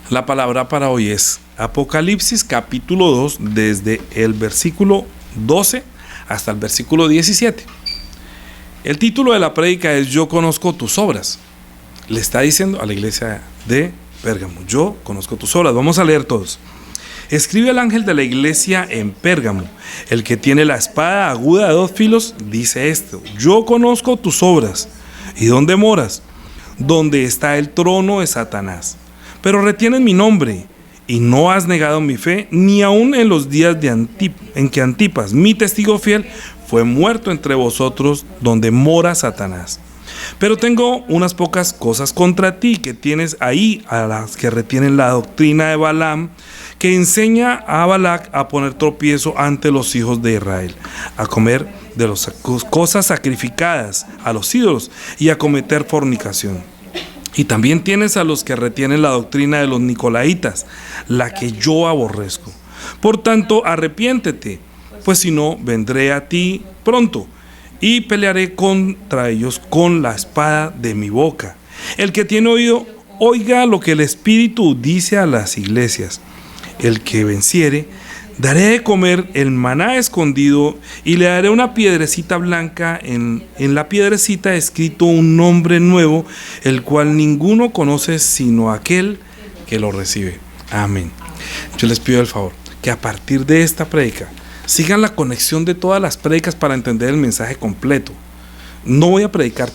La palabra para hoy es Apocalipsis capítulo 2, desde el versículo 12 hasta el versículo 17. El título de la prédica es Yo conozco tus obras. Le está diciendo a la iglesia de Pérgamo: yo conozco tus obras. Vamos a leer todos. Escribe el ángel de la iglesia en Pérgamo, el que tiene la espada aguda de 2 filos, dice esto: yo conozco tus obras y dónde moras, donde está el trono de Satanás. Pero retienes mi nombre y no has negado mi fe, ni aun en los días en que Antipas, mi testigo fiel, fue muerto entre vosotros, donde mora Satanás. Pero tengo unas pocas cosas contra ti, que tienes ahí a las que retienen la doctrina de Balaam, que enseña a Balac a poner tropiezo ante los hijos de Israel, a comer de las cosas sacrificadas a los ídolos y a cometer fornicación. Y también tienes a los que retienen la doctrina de los nicolaitas, la que yo aborrezco. Por tanto, arrepiéntete, pues si no, vendré a ti pronto y pelearé contra ellos con la espada de mi boca. El que tiene oído, oiga lo que el Espíritu dice a las iglesias. El que venciere, daré de comer el maná escondido y le daré una piedrecita blanca, en la piedrecita escrito un nombre nuevo, el cual ninguno conoce sino aquel que lo recibe. Amén. Yo les pido el favor que a partir de esta prédica sigan la conexión de todas las prédicas para entender el mensaje completo. No voy a predicar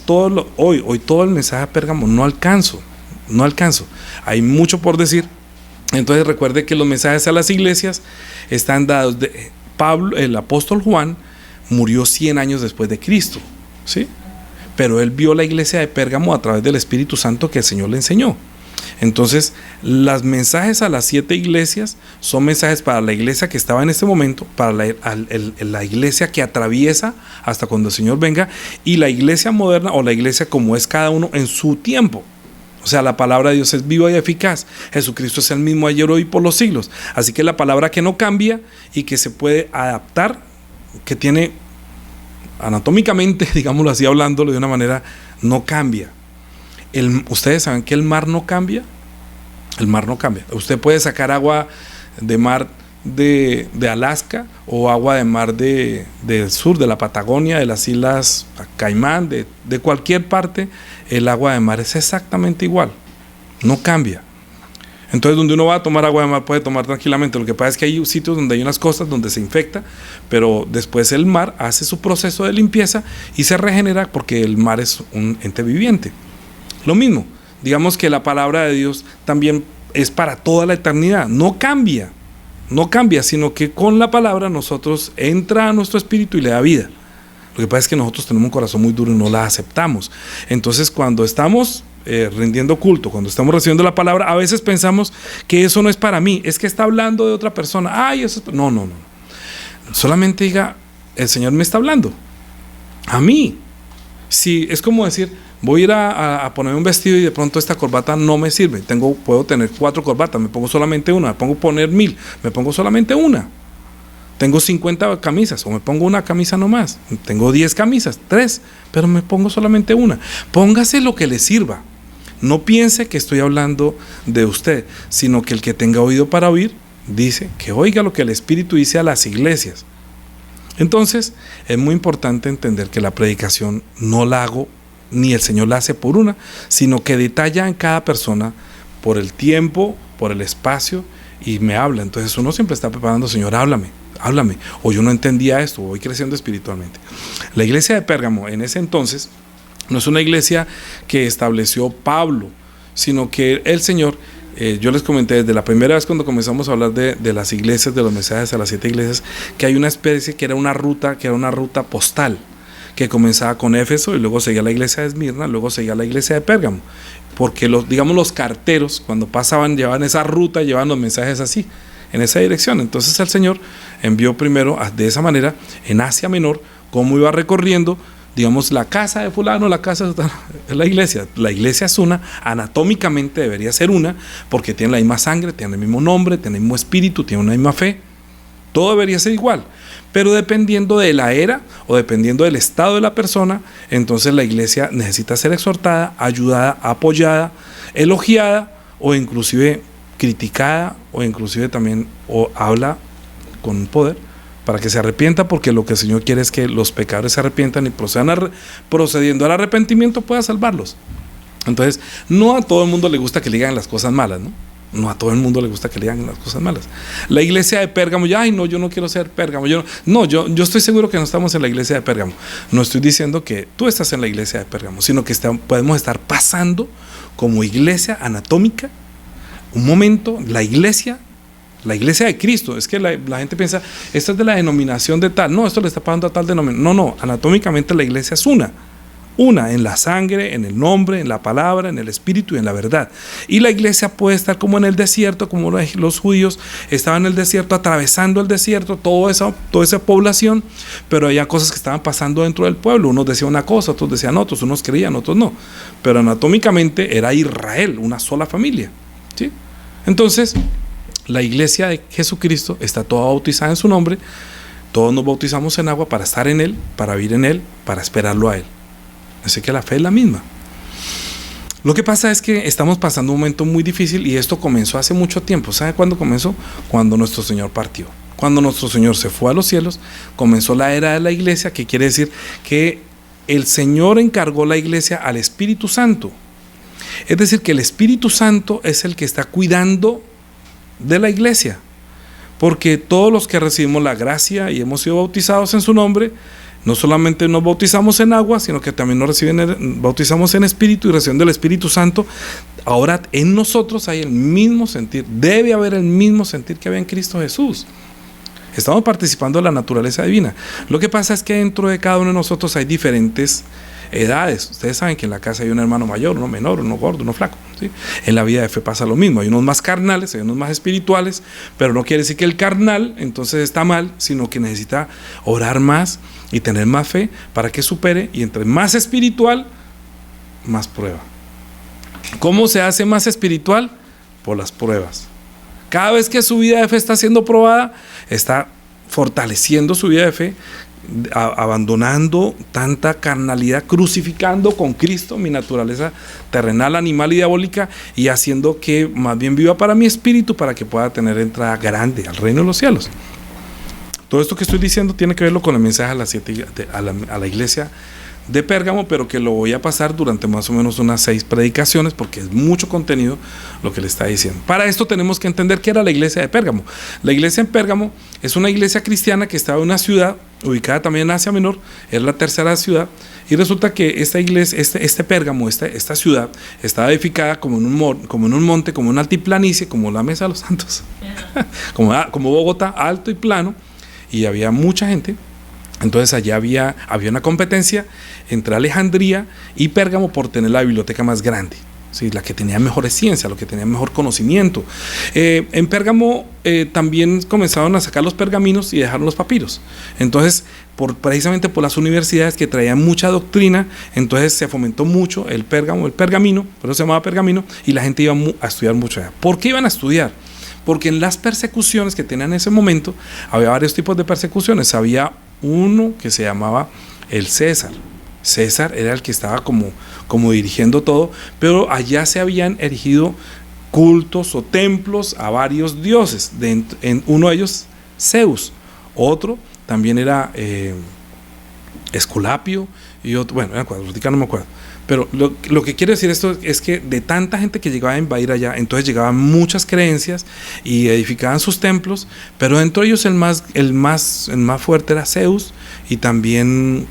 hoy todo el mensaje a Pérgamo, no alcanzo. Hay mucho por decir. Entonces recuerde que los mensajes a las iglesias están dados Pablo, el apóstol Juan, murió 100 años después de Cristo, ¿sí? Pero él vio la iglesia de Pérgamo a través del Espíritu Santo que el Señor le enseñó. Entonces, los mensajes a las 7 iglesias son mensajes para la iglesia que estaba en este momento, para la iglesia que atraviesa hasta cuando el Señor venga, y la iglesia moderna, o la iglesia como es cada uno en su tiempo. O sea, la palabra de Dios es viva y eficaz. Jesucristo es el mismo ayer, hoy y por los siglos. Así que la palabra que no cambia y que se puede adaptar, que tiene anatómicamente, digámoslo así, hablándolo de una manera, no cambia. ¿Ustedes saben que el mar no cambia? El mar no cambia. Usted puede sacar agua de mar de Alaska o agua de mar del sur, de la Patagonia, de las islas Caimán, de cualquier parte. El agua de mar es exactamente igual, no cambia. Entonces, donde uno va a tomar agua de mar puede tomar tranquilamente. Lo que pasa es que hay sitios donde hay unas costas donde se infecta, pero después el mar hace su proceso de limpieza y se regenera, porque el mar es un ente viviente. Lo mismo, digamos que la palabra de Dios también es para toda la eternidad, no cambia, sino que con la palabra nosotros entra a nuestro espíritu y le da vida. Lo que pasa es que nosotros tenemos un corazón muy duro y no la aceptamos. Entonces, cuando estamos rindiendo culto, cuando estamos recibiendo la palabra, a veces pensamos que eso no es para mí, es que está hablando de otra persona. Ay, eso es... No. Solamente diga, el Señor me está hablando a mí. Sí, es como decir, voy a ir a ponerme un vestido y de pronto esta corbata no me sirve. Puedo tener 4 corbatas, me pongo solamente una. Me pongo a poner 1000, me pongo solamente una. Tengo 50 camisas, o me pongo una camisa nomás. Tengo 10 camisas, 3, pero me pongo solamente una. Póngase lo que le sirva. No piense que estoy hablando de usted, sino que el que tenga oído para oír, dice que oiga lo que el Espíritu dice a las iglesias. Entonces, es muy importante entender que la predicación no la hago, ni el Señor la hace por una, sino que detalla en cada persona por el tiempo, por el espacio, y me habla. Entonces uno siempre está preparando: Señor, háblame, o yo no entendía esto, o voy creciendo espiritualmente. La iglesia de Pérgamo en ese entonces no es una iglesia que estableció Pablo, sino que el Señor, yo les comenté desde la primera vez cuando comenzamos a hablar de las iglesias, de los mensajes a las 7 iglesias, que hay una especie que era una ruta postal, que comenzaba con Éfeso y luego seguía la iglesia de Esmirna, luego seguía la iglesia de Pérgamo, porque los carteros cuando pasaban llevaban esa ruta, llevaban los mensajes así, en esa dirección. Entonces el Señor envió primero de esa manera en Asia Menor, cómo iba recorriendo, digamos, la casa de fulano, la casa de la iglesia es una, anatómicamente debería ser una, porque tiene la misma sangre, tiene el mismo nombre, tiene el mismo espíritu, tiene una misma fe, todo debería ser igual. Pero dependiendo de la era o dependiendo del estado de la persona, entonces la iglesia necesita ser exhortada, ayudada, apoyada, elogiada o inclusive criticada o inclusive también habla con poder para que se arrepienta, porque lo que el Señor quiere es que los pecadores se arrepientan y procediendo al arrepentimiento pueda salvarlos. Entonces, no a todo el mundo le gusta que le digan las cosas malas, ¿no? No a todo el mundo le gusta que le digan las cosas malas. La iglesia de Pérgamo, ay no, yo no quiero ser Pérgamo. Yo estoy seguro que no estamos en la iglesia de Pérgamo. No estoy diciendo que tú estás en la iglesia de Pérgamo, sino que podemos estar pasando como iglesia anatómica un momento, la iglesia de Cristo. Es que la gente piensa, esto es de la denominación de tal. No, esto le está pasando a tal denominación. No, anatómicamente la iglesia es una en la sangre, en el nombre, en la palabra, en el espíritu y en la verdad. Y la iglesia puede estar como en el desierto, como los judíos estaban en el desierto, atravesando el desierto, toda esa población, pero había cosas que estaban pasando dentro del pueblo. Unos decían una cosa, otros decían otros, unos creían, otros no. Pero anatómicamente era Israel, una sola familia, ¿sí? Entonces, la iglesia de Jesucristo está toda bautizada en su nombre. Todos nos bautizamos en agua para estar en Él, para vivir en Él, para esperarlo a Él. Así que la fe es la misma. Lo que pasa es que estamos pasando un momento muy difícil y esto comenzó hace mucho tiempo. ¿Sabe cuándo comenzó? Cuando nuestro Señor partió. Cuando nuestro Señor se fue a los cielos, comenzó la era de la iglesia, que quiere decir que el Señor encargó la iglesia al Espíritu Santo. Es decir, que el Espíritu Santo es el que está cuidando de la iglesia, porque todos los que recibimos la gracia y hemos sido bautizados en su nombre, no solamente nos bautizamos en agua, sino que también bautizamos en espíritu, y recibiendo el Espíritu Santo, ahora en nosotros hay el mismo sentir, debe haber el mismo sentir que había en Cristo Jesús. Estamos participando de la naturaleza divina. Lo que pasa es que dentro de cada uno de nosotros hay diferentes edades. Ustedes saben que en la casa hay un hermano mayor, uno menor, uno gordo, uno flaco, ¿sí? En la vida de fe pasa lo mismo. Hay unos más carnales, hay unos más espirituales, pero no quiere decir que el carnal entonces está mal, sino que necesita orar más y tener más fe para que supere, y entre más espiritual, más prueba. ¿Cómo se hace más espiritual? Por las pruebas. Cada vez que su vida de fe está siendo probada, está fortaleciendo su vida de fe, abandonando tanta carnalidad, crucificando con Cristo mi naturaleza terrenal, animal y diabólica, y haciendo que más bien viva para mi espíritu, para que pueda tener entrada grande al reino de los cielos. Todo esto que estoy diciendo tiene que verlo con el mensaje a la iglesia de Pérgamo, pero que lo voy a pasar durante más o menos unas 6 predicaciones, porque es mucho contenido lo que le está diciendo. Para esto tenemos que entender qué era la iglesia de Pérgamo. La iglesia en Pérgamo es una iglesia cristiana que estaba en una ciudad ubicada también en Asia Menor, es la tercera ciudad, y resulta que esta iglesia, Pérgamo, esta ciudad, estaba edificada como en un monte, como una altiplanicie, como la Mesa de los Santos, como Bogotá, alto y plano, y había mucha gente. Entonces allá había una competencia entre Alejandría y Pérgamo por tener la biblioteca más grande, ¿sí? La que tenía mejores ciencias, lo que tenía mejor conocimiento. En Pérgamo también comenzaron a sacar los pergaminos y dejaron los papiros. Entonces, precisamente por las universidades que traían mucha doctrina, entonces se fomentó mucho el pergamino, por eso se llamaba pergamino, y la gente iba a estudiar mucho allá. ¿Por qué iban a estudiar? Porque en las persecuciones que tenían en ese momento, había varios tipos de persecuciones. Había uno que se llamaba el César. César era el que estaba como dirigiendo todo, pero allá se habían erigido cultos o templos a varios dioses. En uno de ellos, Zeus. Otro también era Esculapio, y otro, bueno, no me acuerdo. Pero lo que quiere decir esto es que de tanta gente que llegaba a invadir allá, entonces llegaban muchas creencias y edificaban sus templos, pero dentro de ellos el más fuerte era Zeus, y también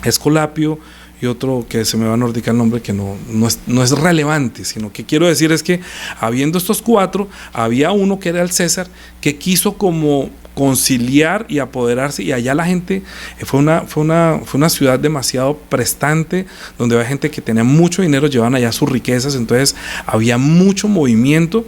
Esculapio, y otro que se me va a nordicar el nombre, que no es relevante, sino que quiero decir es que habiendo estos 4, había uno que era el César, que quiso como conciliar y apoderarse, y allá la gente fue una ciudad demasiado prestante, donde había gente que tenía mucho dinero, llevaban allá sus riquezas, entonces había mucho movimiento,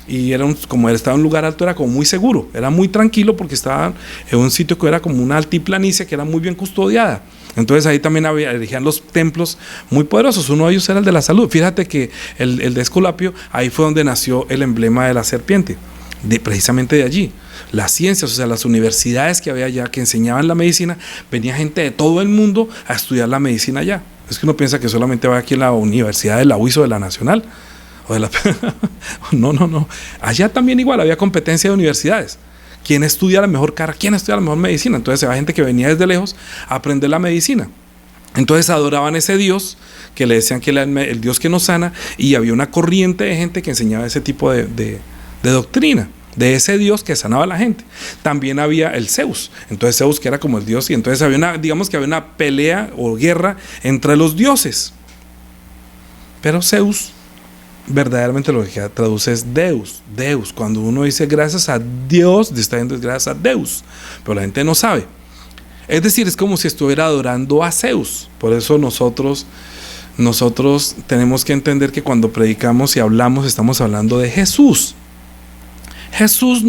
y como él estaba en un lugar alto, era como muy seguro, era muy tranquilo, porque estaba en un sitio que era como una altiplanicie que era muy bien custodiada. Entonces ahí también erigían los templos muy poderosos. Uno de ellos era el de la salud. Fíjate que el de Esculapio, ahí fue donde nació el emblema de la serpiente, precisamente de allí. Las ciencias, o sea, las universidades que había allá que enseñaban la medicina, venía gente de todo el mundo a estudiar la medicina allá. Es que uno piensa que solamente va aquí en la Universidad de la UIS o de la Nacional. o de la... No. Allá también igual había competencia de universidades. ¿Quién estudia la mejor cara? ¿Quién estudia la mejor medicina? Entonces había gente que venía desde lejos a aprender la medicina. Entonces adoraban ese Dios, que le decían que era el Dios que nos sana, y había una corriente de gente que enseñaba ese tipo de doctrina, de ese Dios que sanaba a la gente. También había el Zeus, entonces Zeus que era como el Dios, y entonces digamos que había una pelea o guerra entre los dioses. Pero Zeus verdaderamente lo que traduce es Deus. Cuando uno dice gracias a Dios, está diciendo gracias a Deus, pero la gente no sabe. Es decir, es como si estuviera adorando a Zeus. Por eso nosotros tenemos que entender que cuando predicamos y hablamos estamos hablando de Jesús. Jesús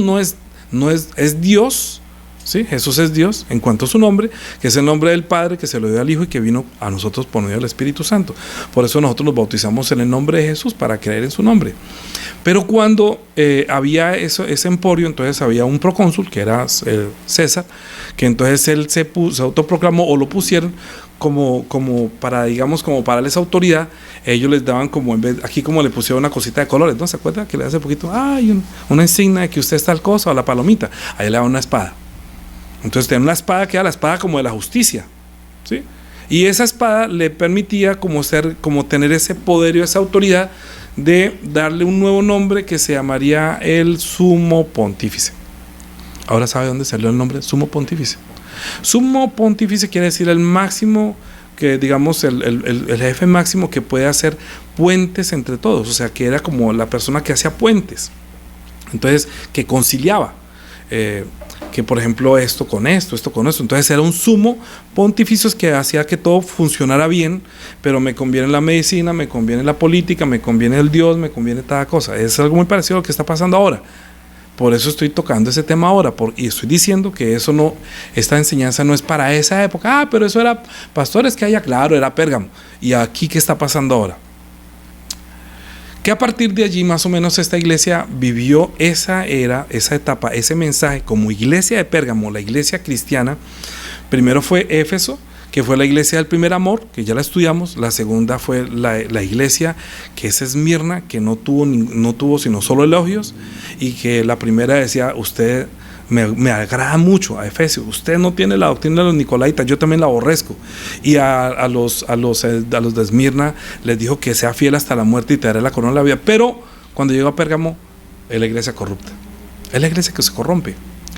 es Dios, ¿sí? Jesús es Dios en cuanto a su nombre, que es el nombre del Padre, que se lo dio al Hijo y que vino a nosotros por medio del Espíritu Santo. Por eso nosotros nos bautizamos en el nombre de Jesús, para creer en su nombre. Pero cuando había ese emporio, entonces había un procónsul, que era César, que entonces él se autoproclamó, o lo pusieron como para, digamos, como para darles autoridad. Ellos les daban como, en vez, aquí como le pusieron una cosita de colores, ¿no? ¿Se acuerda que le hace poquito? Una insignia de que usted es tal cosa, o la palomita. Ahí le daban una espada. Entonces tenía una espada que era la espada como de la justicia, ¿sí? Y esa espada le permitía como tener ese poder y esa autoridad de darle un nuevo nombre que se llamaría el Sumo Pontífice. Ahora sabe dónde salió el nombre Sumo Pontífice. Sumo Pontífice quiere decir el máximo, que digamos el jefe máximo que puede hacer puentes entre todos, o sea, que era como la persona que hacía puentes, entonces que conciliaba, que por ejemplo esto con esto, entonces era un sumo pontificio que hacía que todo funcionara bien, pero me conviene la medicina, me conviene la política, me conviene el Dios, me conviene cada cosa. Es algo muy parecido a lo que está pasando ahora. Por eso estoy tocando ese tema ahora, y estoy diciendo que esta enseñanza no es para esa época. Pero eso era pastores que haya, claro, era Pérgamo. Y aquí, ¿qué está pasando ahora? Que a partir de allí más o menos esta iglesia vivió esa etapa, ese mensaje como iglesia de Pérgamo, la iglesia cristiana. Primero fue Éfeso, que fue la iglesia del primer amor, que ya la estudiamos. La segunda fue la iglesia que es Esmirna, que no tuvo sino solo elogios, y que la primera decía, usted me agrada mucho, a Efesios, usted no tiene la doctrina de los nicolaitas, yo también la aborrezco. Y a los de Esmirna les dijo que sea fiel hasta la muerte y te daré la corona de la vida. Pero cuando llegó a Pérgamo, es la iglesia corrupta, es la iglesia que se corrompe.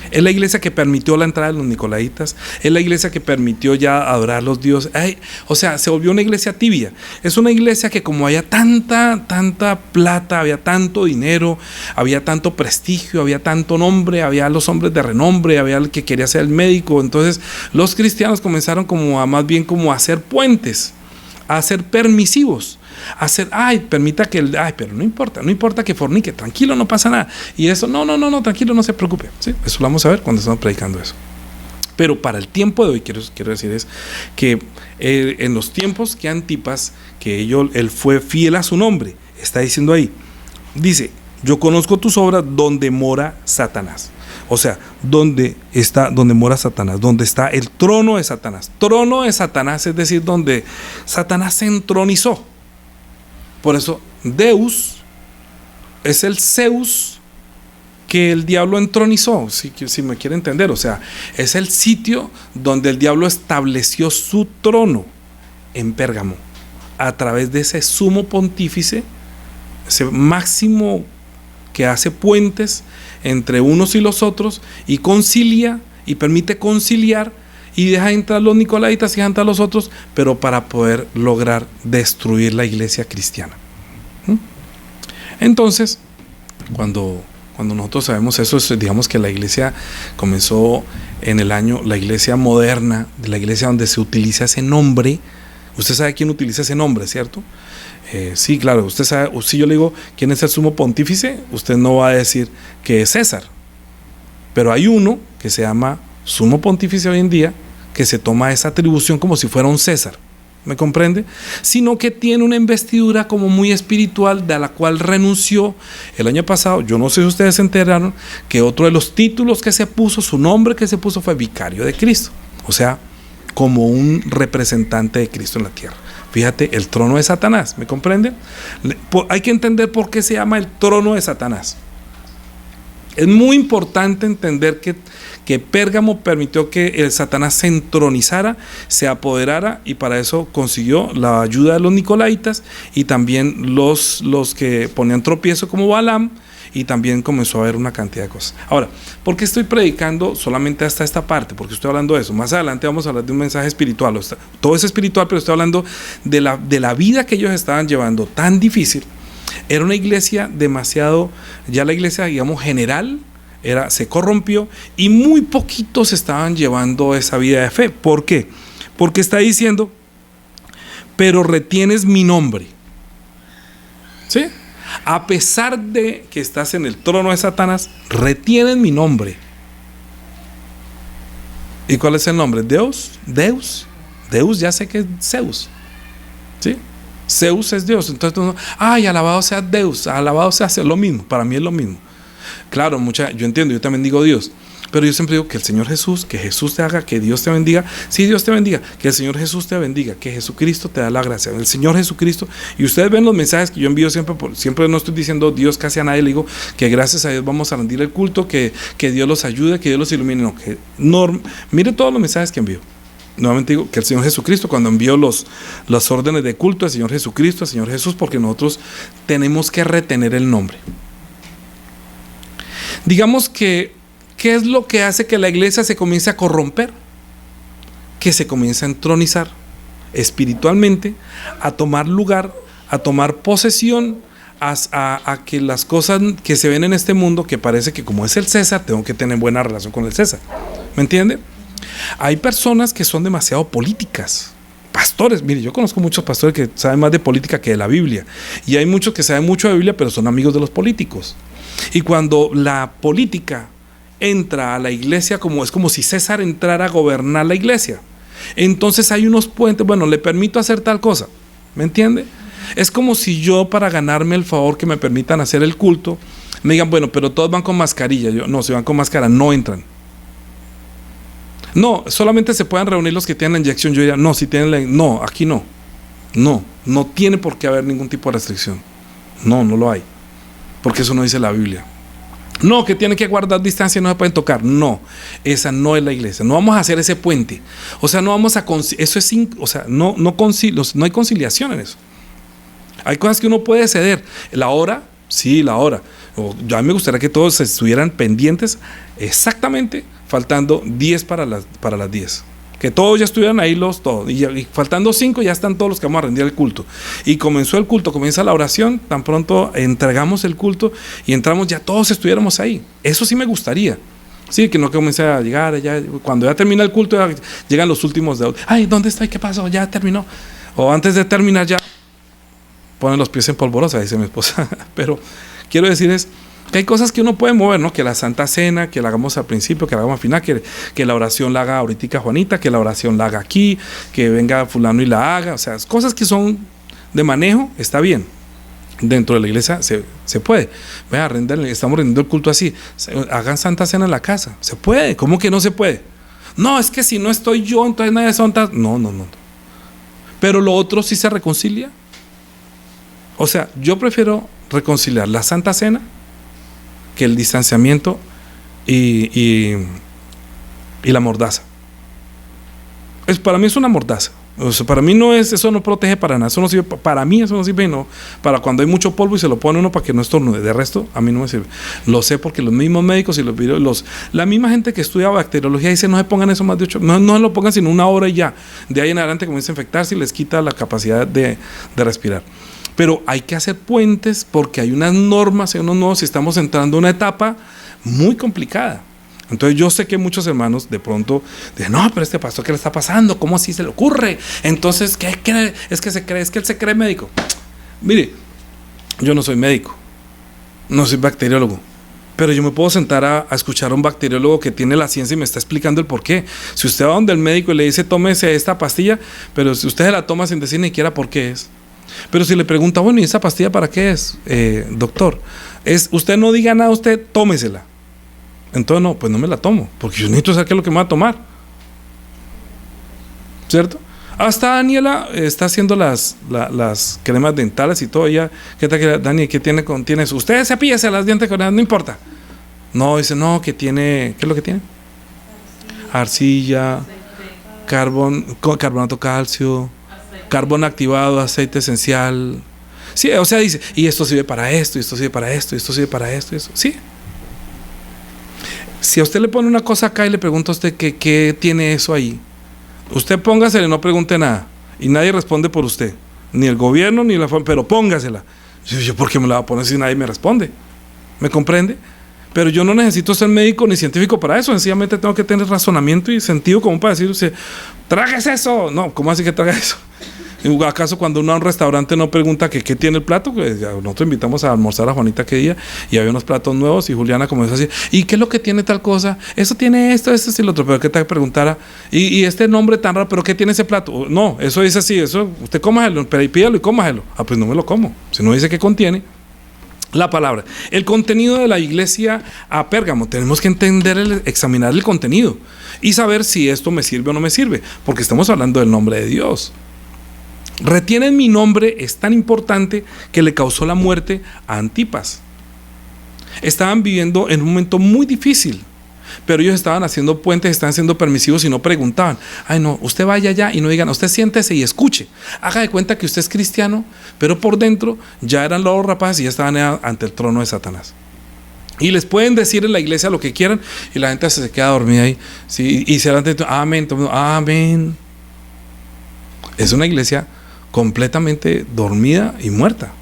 Es la iglesia que permitió la entrada de los nicolaitas, es la iglesia que permitió ya adorar a los dioses. O sea, se volvió una iglesia tibia. Es una iglesia que, como había tanta plata, había tanto dinero, había tanto prestigio, había tanto nombre, había los hombres de renombre, había el que quería ser el médico. Entonces los cristianos comenzaron más bien a hacer puentes, a ser permisivos, a hacer, permita que pero no importa que fornique, tranquilo, no pasa nada. Y eso, no, tranquilo, no se preocupe, ¿sí? Eso lo vamos a ver cuando estamos predicando eso. Pero para el tiempo de hoy, quiero decir es que en los tiempos que Antipas, que él fue fiel a su nombre, está diciendo ahí, dice, yo conozco tus obras donde mora Satanás. O sea, donde mora Satanás, donde está el trono de Satanás. Trono de Satanás, es decir, donde Satanás se entronizó. Por eso, Deus es el Zeus que el diablo entronizó, si me quiere entender. O sea, es el sitio donde el diablo estableció su trono en Pérgamo, a través de ese sumo pontífice, ese máximo que hace puentes entre unos y los otros, y concilia y permite conciliar, y deja entrar los nicolaitas y deja entrar los otros, pero para poder lograr destruir la iglesia cristiana. Entonces, cuando nosotros sabemos eso, digamos que la iglesia comenzó en el año, la iglesia moderna, la iglesia donde se utiliza ese nombre. Usted sabe quién utiliza ese nombre, ¿cierto? Sí, claro, usted sabe. Si yo le digo quién es el sumo pontífice, usted no va a decir que es César, pero hay uno que se llama sumo pontífice hoy en día, que se toma esa atribución como si fuera un César, ¿me comprende? Sino que tiene una investidura como muy espiritual, de la cual renunció el año pasado. Yo no sé si ustedes se enteraron que otro de los títulos que se puso, su nombre que se puso, fue vicario de Cristo, o sea, como un representante de Cristo en la tierra. Fíjate, el trono de Satanás, ¿me comprenden? Hay que entender por qué se llama el trono de Satanás. Es muy importante entender que Pérgamo permitió que el Satanás se entronizara, se apoderara, y para eso consiguió la ayuda de los nicolaitas y también los que ponían tropiezo como Balaam, y también comenzó a haber una cantidad de cosas. Ahora, ¿por qué estoy predicando solamente hasta esta parte? Porque estoy hablando de eso. Más adelante vamos a hablar de un mensaje espiritual. Todo es espiritual, pero estoy hablando de la vida que ellos estaban llevando tan difícil. Era una iglesia demasiado, ya la iglesia, digamos, general, se corrompió, y muy poquitos estaban llevando esa vida de fe. ¿Por qué? Porque está diciendo, pero retienes mi nombre. ¿Sí? A pesar de que estás en el trono de Satanás, retienes mi nombre. ¿Y cuál es el nombre? Deus. Deus, ya sé que es Zeus. ¿Sí? Zeus es Dios. Entonces, ay, alabado sea Deus, alabado sea Zeus. Lo mismo, para mí es lo mismo. Claro, yo entiendo, yo también digo Dios, pero yo siempre digo que el Señor Jesús, que Jesús te haga, que Dios te bendiga. Sí, Dios te bendiga, que el Señor Jesús te bendiga, que Jesucristo te da la gracia, el Señor Jesucristo. Y ustedes ven los mensajes que yo envío siempre no estoy diciendo Dios casi a nadie, le digo que gracias a Dios vamos a rendir el culto, que Dios los ayude, que Dios los ilumine. Mire todos los mensajes que envío. Nuevamente digo que el Señor Jesucristo, cuando envió las órdenes de culto, el Señor Jesucristo, el Señor Jesús, porque nosotros tenemos que retener el nombre. Digamos que, ¿qué es lo que hace que la iglesia se comience a corromper? Que se comience a entronizar espiritualmente, a tomar lugar, a tomar posesión, a que las cosas que se ven en este mundo, que parece que como es el César, tengo que tener buena relación con el César. ¿Me entiende? Hay personas que son demasiado políticas. Pastores, mire, yo conozco muchos pastores que saben más de política que de la Biblia, y hay muchos que saben mucho de Biblia, pero son amigos de los políticos. Y cuando la política entra a la iglesia, es como si César entrara a gobernar la iglesia, entonces hay unos puentes, bueno, le permito hacer tal cosa, ¿me entiende? Es como si yo, para ganarme el favor que me permitan hacer el culto, me digan, bueno, pero todos van con mascarilla. Yo, no, si van con máscara no entran. No, solamente se pueden reunir los que tienen la inyección. Yo diría, no, si tienen no, aquí no. No tiene por qué haber ningún tipo de restricción. No lo hay. Porque eso no dice la Biblia. No, que tienen que guardar distancia y no se pueden tocar. No, esa no es la iglesia. No vamos a hacer ese puente. O sea, no vamos a eso es, o sea, no hay conciliación en eso. Hay cosas que uno puede ceder. La hora, sí, la hora. A mí me gustaría que todos estuvieran pendientes exactamente, faltando 10 para las 10. Que todos ya estuvieran ahí y faltando 5 ya están todos los que vamos a rendir el culto. Y comenzó el culto, comienza la oración, tan pronto entregamos el culto y entramos, ya todos estuviéramos ahí. Eso sí me gustaría. Sí, que no comience a llegar, cuando ya termina el culto, llegan los últimos de, ay, ¿dónde está? ¿Qué pasó? Ya terminó. O antes de terminar ya ponen los pies en polvorosa, dice mi esposa. Pero quiero decir que hay cosas que uno puede mover, ¿no? Que la Santa Cena, que la hagamos al principio, que la hagamos al final, que la oración la haga ahorita Juanita, que la oración la haga aquí, que venga fulano y la haga. O sea, cosas que son de manejo, está bien. Dentro de la iglesia se puede. Vea, estamos rendiendo el culto así. Hagan Santa Cena en la casa. Se puede. ¿Cómo que no se puede? No, es que si no estoy yo, entonces nadie son tan... No. Pero lo otro sí se reconcilia. O sea, yo prefiero reconciliar la Santa Cena que el distanciamiento y la mordaza. Para mí es una mordaza. O sea, para mí eso no protege para nada. Eso no sirve, para mí eso no sirve, no. Para cuando hay mucho polvo y se lo pone uno para que no estornude. De resto, a mí no me sirve. Lo sé porque los mismos médicos y la misma gente que estudia bacteriología dice no se pongan eso más de 8, no lo pongan sino 1 hora y ya. De ahí en adelante comienza a infectarse y les quita la capacidad de respirar. Pero hay que hacer puentes porque hay unas normas, hay unos nuevos, y estamos entrando en una etapa muy complicada. Entonces yo sé que muchos hermanos de pronto dicen, no, pero este pastor, ¿qué le está pasando? ¿Cómo así se le ocurre? Entonces, ¿qué cree? Es que él se cree médico. Mire, yo no soy médico, no soy bacteriólogo, pero yo me puedo sentar a escuchar a un bacteriólogo que tiene la ciencia y me está explicando el por qué. Si usted va donde el médico y le dice, tómese esta pastilla, pero si usted la toma sin decir ni siquiera por qué es. Pero si le pregunta, bueno, ¿y esa pastilla para qué es, doctor? Usted no diga nada, usted tómesela. Entonces no, pues no me la tomo, porque yo necesito saber qué es lo que me va a tomar, ¿cierto? Hasta Daniela está haciendo las cremas dentales y todo. Ella, ¿qué tal que Dani, qué tiene eso? Usted cepíllese las dientes con nada, no importa. No, dice, no, que tiene, ¿qué es lo que tiene? Arcilla, carbonato calcio, carbón activado, aceite esencial. Sí, o sea, dice, y esto sirve para esto, y esto sirve para esto, y esto sirve para esto, y esto. Sí. Si a usted le pone una cosa acá y le pregunta a usted qué tiene eso ahí, usted póngasela y no pregunte nada. Y nadie responde por usted. Ni el gobierno, ni la familia, pero póngasela. Yo, ¿por qué me la voy a poner si nadie me responde? ¿Me comprende? Pero yo no necesito ser médico ni científico para eso. Sencillamente tengo que tener razonamiento y sentido común para decir, usted, ¿tragas eso? No, ¿cómo así que traga eso? ¿Acaso cuando uno a un restaurante no pregunta qué tiene el plato? Pues nosotros invitamos a almorzar a Juanita aquel día y había unos platos nuevos y Juliana comenzó a decir, ¿y qué es lo que tiene tal cosa? Eso tiene esto y lo otro. Pero que te preguntara, ¿y este nombre tan raro, pero qué tiene ese plato? No, eso dice así, eso usted cómaselo, pídalo y cómaselo. Ah, pues no me lo como. Si no dice qué contiene. La palabra, el contenido de la iglesia a Pérgamo, tenemos que entender, examinar el contenido y saber si esto me sirve o no me sirve, porque estamos hablando del nombre de Dios. Retienen mi nombre, es tan importante que le causó la muerte a Antipas. Estaban viviendo en un momento muy difícil, pero ellos estaban haciendo puentes, estaban siendo permisivos y no preguntaban. Ay, no, usted vaya allá y no digan, usted siéntese y escuche. Haga de cuenta que usted es cristiano, pero por dentro ya eran lobos rapaces y ya estaban ante el trono de Satanás. Y les pueden decir en la iglesia lo que quieran y la gente se queda dormida ahí. ¿Sí? Y se van dentro, amén, amén. Es una iglesia completamente dormida y muerta.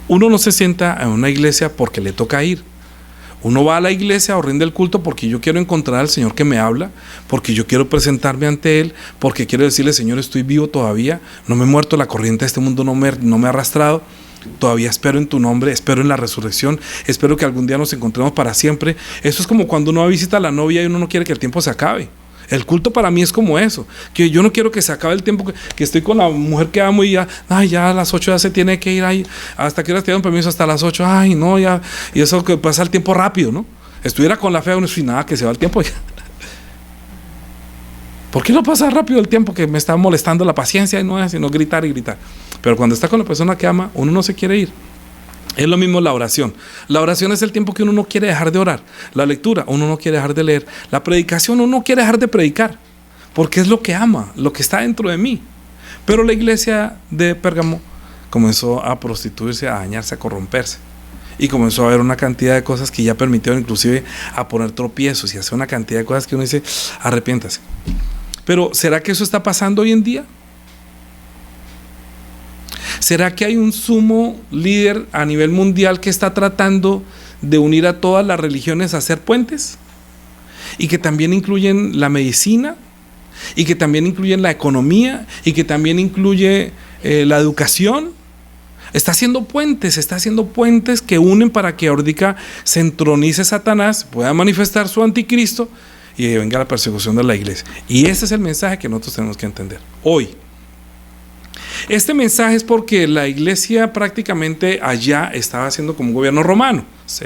Uno no se sienta en una iglesia porque le toca ir. Uno va a la iglesia o rinde el culto porque yo quiero encontrar al Señor que me habla, porque yo quiero presentarme ante Él, porque quiero decirle, Señor, estoy vivo todavía, no me he muerto, la corriente de este mundo no me ha arrastrado, todavía espero en tu nombre, espero en la resurrección, espero que algún día nos encontremos para siempre. Eso es como cuando uno visita a la novia y uno no quiere que el tiempo se acabe. El culto para mí es como eso, que yo no quiero que se acabe el tiempo que estoy con la mujer que amo y ya, ay, ya a las 8 ya se tiene que ir, ahí, hasta que horas te dan permiso, hasta las 8, ay, no, ya, y eso que pasa el tiempo rápido, ¿no? Estuviera con la fe, uno y nada, que se va el tiempo ya. ¿Por qué no pasa rápido el tiempo que me está molestando la paciencia y no es sino gritar y gritar? Pero cuando está con la persona que ama, uno no se quiere ir. Es lo mismo la oración. La oración es el tiempo que uno no quiere dejar de orar. La lectura, uno no quiere dejar de leer. La predicación, uno no quiere dejar de predicar, porque es lo que ama, lo que está dentro de mí. Pero la iglesia de Pérgamo comenzó a prostituirse, a dañarse, a corromperse. Y comenzó a haber una cantidad de cosas que ya permitieron inclusive a poner tropiezos y hacer una cantidad de cosas que uno dice, arrepiéntase. Pero ¿será que eso está pasando hoy en día? ¿Será que hay un sumo líder a nivel mundial que está tratando de unir a todas las religiones a hacer puentes? Y que también incluyen la medicina, y que también incluyen la economía, y que también incluye la educación. Está haciendo puentes que unen para que ahorita se entronice Satanás, pueda manifestar su anticristo y venga la persecución de la iglesia. Y ese es el mensaje que nosotros tenemos que entender hoy. Este mensaje es porque la iglesia prácticamente allá estaba haciendo como un gobierno romano.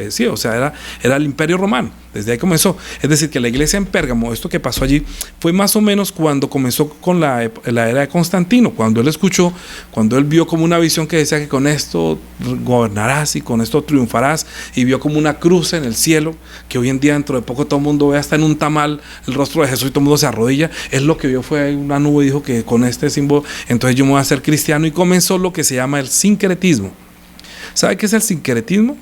Sí, o sea, era el imperio romano. Desde ahí comenzó. Es decir, que la iglesia en Pérgamo, esto que pasó allí, fue más o menos cuando comenzó con la era de Constantino. Cuando él escuchó, cuando él vio como una visión que decía que con esto gobernarás y con esto triunfarás, y vio como una cruz en el cielo, que hoy en día dentro de poco todo el mundo ve hasta en un tamal el rostro de Jesús y todo el mundo se arrodilla. Él lo que vio fue una nube y dijo que con este símbolo, entonces yo me voy a hacer cristiano, y comenzó lo que se llama el sincretismo. ¿Sabe qué es el sincretismo?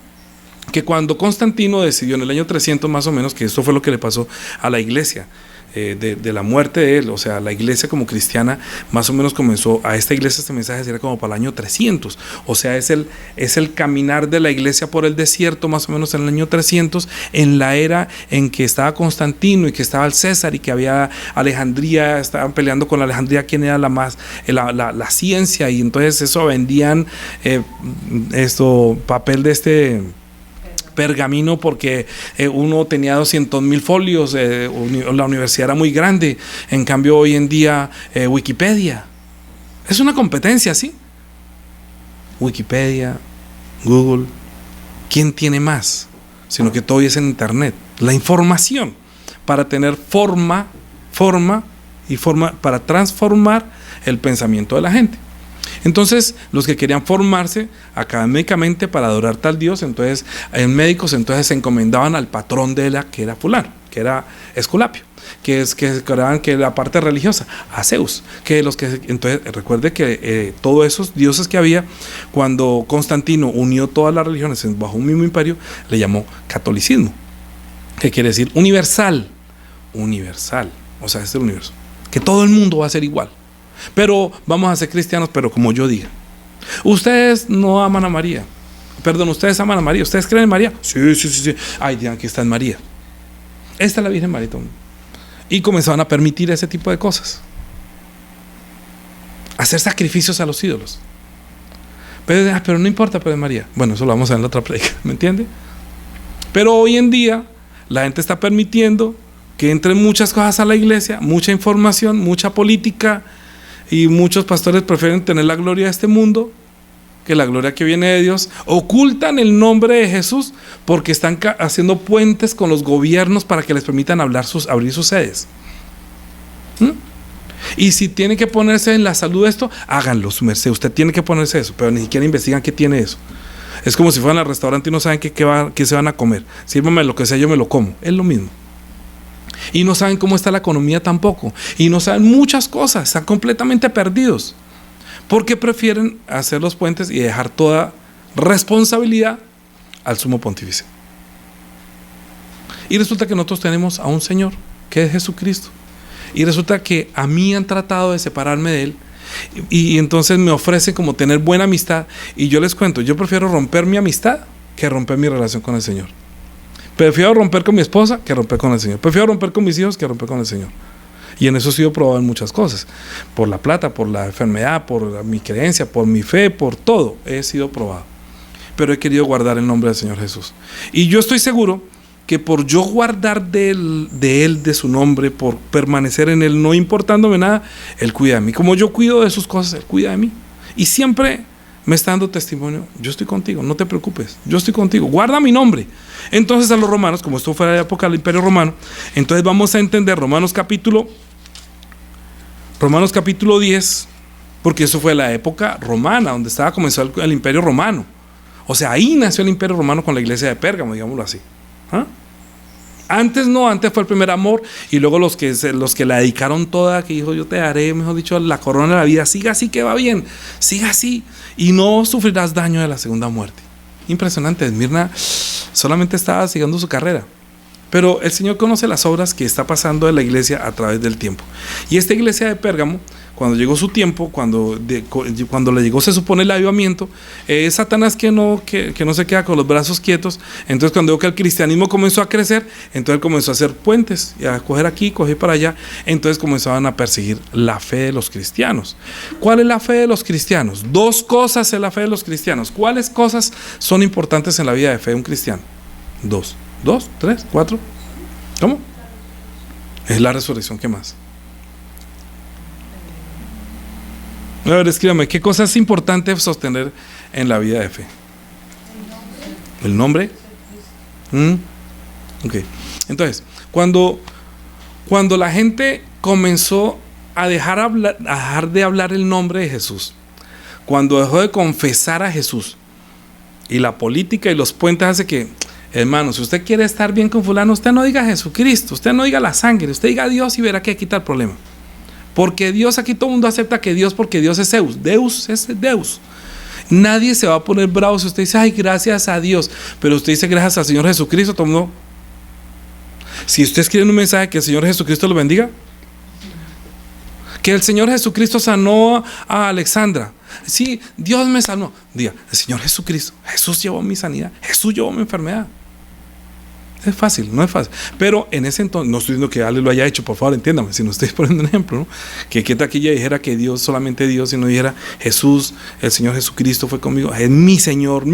Que cuando Constantino decidió en el año 300 más o menos, que esto fue lo que le pasó a la iglesia, de la muerte de él, o sea, la iglesia como cristiana más o menos comenzó, a esta iglesia este mensaje sería como para el año 300, o sea, es el caminar de la iglesia por el desierto más o menos en el año 300, en la era en que estaba Constantino y que estaba el César y que había Alejandría, estaban peleando con Alejandría quién era la ciencia, y entonces eso vendían papel de este pergamino porque uno tenía 200,000 folios, la universidad era muy grande. En cambio hoy en día Wikipedia es una competencia, ¿sí? Wikipedia, Google, ¿quién tiene más? Sino que todo es en internet. La información para tener forma y para transformar el pensamiento de la gente. Entonces, los que querían formarse académicamente para adorar tal Dios, entonces, en médicos, entonces se encomendaban al patrón de la que era fulano, que era Esculapio, que creaban que la parte religiosa, a Zeus, entonces recuerde que todos esos dioses que había, cuando Constantino unió todas las religiones bajo un mismo imperio, le llamó catolicismo, que quiere decir universal, o sea, este es el universo, que todo el mundo va a ser igual. Pero vamos a ser cristianos, pero como yo diga. Ustedes no aman a María. Perdón, ustedes aman a María. ¿Ustedes creen en María? Sí. Ay, digan que está en María. Esta es la Virgen María. Y comenzaban a permitir ese tipo de cosas. Hacer sacrificios a los ídolos. Pero no importa, pero es María. Bueno, eso lo vamos a ver en la otra predica, ¿me entiende? Pero hoy en día la gente está permitiendo que entren muchas cosas a la iglesia, mucha información, mucha política. Y muchos pastores prefieren tener la gloria de este mundo que la gloria que viene de Dios. Ocultan el nombre de Jesús porque están haciendo puentes con los gobiernos para que les permitan abrir sus sedes. Y si tiene que ponerse en la salud de esto, háganlo, su merced. Usted tiene que ponerse eso, pero ni siquiera investigan qué tiene eso. Es como si fueran al restaurante y no saben qué se van a comer. Sírvame lo que sea, yo me lo como. Es lo mismo. Y no saben cómo está la economía tampoco. Y no saben muchas cosas. Están completamente perdidos. Porque prefieren hacer los puentes y dejar toda responsabilidad al sumo pontífice. Y resulta que nosotros tenemos a un Señor, que es Jesucristo. Y resulta que a mí han tratado de separarme de Él. Y entonces me ofrecen como tener buena amistad. Y yo les cuento, yo prefiero romper mi amistad que romper mi relación con el Señor. Prefiero romper con mi esposa que romper con el Señor. Prefiero romper con mis hijos que romper con el Señor. Y en eso he sido probado en muchas cosas. Por la plata, por la enfermedad, por mi creencia, por mi fe, por todo. He sido probado. Pero he querido guardar el nombre del Señor Jesús. Y yo estoy seguro que por yo guardar de Él, de su nombre, por permanecer en Él, no importándome nada, Él cuida de mí. Como yo cuido de sus cosas, Él cuida de mí. Y siempre me está dando testimonio, yo estoy contigo, no te preocupes, yo estoy contigo, guarda mi nombre. Entonces a los romanos, como esto fue la época del Imperio Romano, entonces vamos a entender Romanos capítulo 10, porque eso fue la época romana, donde comenzó el Imperio Romano. O sea, ahí nació el Imperio Romano con la iglesia de Pérgamo, digámoslo así. Antes no, antes fue el primer amor, y luego los que la dedicaron toda, que dijo, yo te daré, mejor dicho, la corona de la vida, siga así que va bien, siga así, y no sufrirás daño de la segunda muerte. Impresionante, Esmirna solamente estaba siguiendo su carrera, pero el Señor conoce las obras que está pasando en la iglesia a través del tiempo. Y esta iglesia de Pérgamo, cuando llegó su tiempo, cuando le llegó, se supone, el avivamiento, Satanás que no se queda con los brazos quietos. Entonces cuando vio que el cristianismo comenzó a crecer, entonces comenzó a hacer puentes y a coger aquí, coger para allá. Entonces comenzaban a perseguir la fe de los cristianos. ¿Cuál es la fe de los cristianos? Dos cosas es la fe de los cristianos. ¿Cuáles cosas son importantes en la vida de fe de un cristiano? Dos, tres, cuatro. ¿Cómo? Es la resurrección. ¿Qué más? A ver, escríbame, ¿qué cosa es importante sostener en la vida de fe? ¿El nombre? Ok. Entonces, cuando la gente comenzó a dejar de hablar el nombre de Jesús, cuando dejó de confesar a Jesús, y la política y los puentes hace que, hermano, si usted quiere estar bien con fulano, usted no diga Jesucristo, usted no diga la sangre, usted diga Dios y verá que quita el problema. Porque Dios, aquí todo el mundo acepta que Dios, porque Dios es Zeus. Deus es Deus. Nadie se va a poner bravo si usted dice, ay, gracias a Dios. Pero usted dice, gracias al Señor Jesucristo, todo el mundo. Si usted escribe un mensaje, que el Señor Jesucristo lo bendiga. Que el Señor Jesucristo sanó a Alexandra. Sí, Dios me sanó. Diga, el Señor Jesucristo, Jesús llevó mi sanidad, Jesús llevó mi enfermedad. Es fácil, no es fácil. Pero en ese entonces, no estoy diciendo que Ale lo haya hecho, por favor, entiéndame, si no estoy poniendo un ejemplo, ¿no? Que taquilla dijera que Dios, solamente Dios, y no dijera Jesús, el Señor Jesucristo fue conmigo, es mi Señor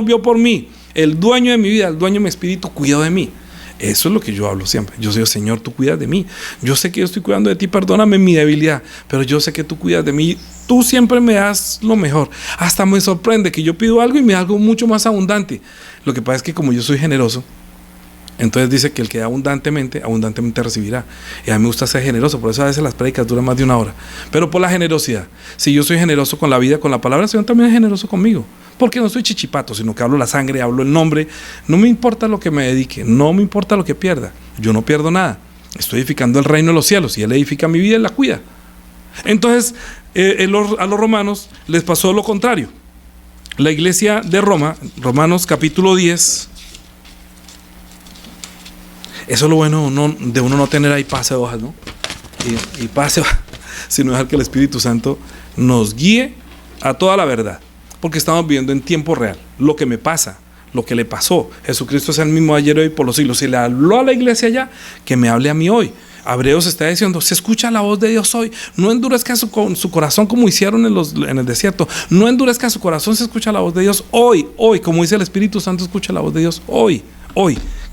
vio por mí, el dueño de mi vida, el dueño de mi espíritu, cuidó de mí. Eso es lo que yo hablo siempre. Yo digo, Señor, tú cuidas de mí. Yo sé que yo estoy cuidando de ti, perdóname mi debilidad, pero yo sé que tú cuidas de mí. Tú siempre me das lo mejor. Hasta me sorprende que yo pido algo y me da algo mucho más abundante. Lo que pasa es que como yo soy generoso, Entonces dice que el que da abundantemente, abundantemente recibirá. Y a mí me gusta ser generoso, por eso a veces las prédicas duran más de 1 hora. Pero por la generosidad. Si yo soy generoso con la vida, con la palabra, el Señor también es generoso conmigo. Porque no soy chichipato, sino que hablo la sangre, hablo el nombre. No me importa lo que me dedique, no me importa lo que pierda. Yo no pierdo nada. Estoy edificando el reino de los cielos y Él edifica mi vida y la cuida. Entonces, a los romanos les pasó lo contrario. La iglesia de Roma, Romanos capítulo 10. Eso es lo bueno de uno no tener ahí pase de hojas, ¿no? Y pase, sino dejar que el Espíritu Santo nos guíe a toda la verdad. Porque estamos viviendo en tiempo real. Lo que me pasa, lo que le pasó. Jesucristo es el mismo ayer y hoy por los siglos. Si le habló a la iglesia ya, que me hable a mí hoy. Hebreos está diciendo, se escucha la voz de Dios hoy. No endurezca su corazón como hicieron en el desierto. No endurezca su corazón, se escucha la voz de Dios hoy. Como dice el Espíritu Santo, escucha la voz de Dios hoy.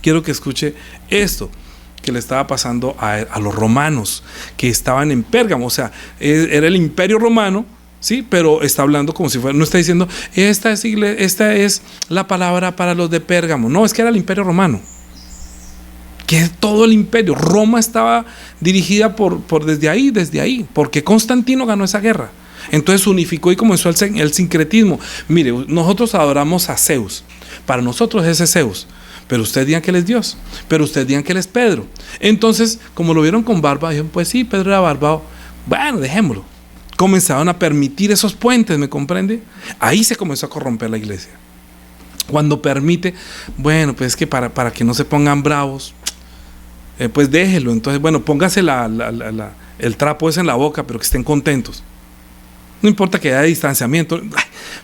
Quiero que escuche esto que le estaba pasando a los romanos que estaban en Pérgamo. O sea, era el imperio romano, sí, pero está hablando como si fuera, no está diciendo esta es la palabra para los de Pérgamo. No, es que era el imperio romano, que es todo el imperio. Roma estaba dirigida por desde ahí, porque Constantino ganó esa guerra. Entonces unificó y comenzó el sincretismo. Mire, nosotros adoramos a Zeus. Para nosotros ese es Zeus. Pero ustedes digan que Él es Dios. Pero ustedes digan que Él es Pedro. Entonces, como lo vieron con barba, dijeron, pues sí, Pedro era barbado. Bueno, dejémoslo. Comenzaron a permitir esos puentes, ¿me comprende? Ahí se comenzó a corromper la iglesia. Cuando permite, bueno, pues es que para que no se pongan bravos, pues déjelo. Entonces, bueno, póngase el trapo ese en la boca, pero que estén contentos. No importa que haya distanciamiento,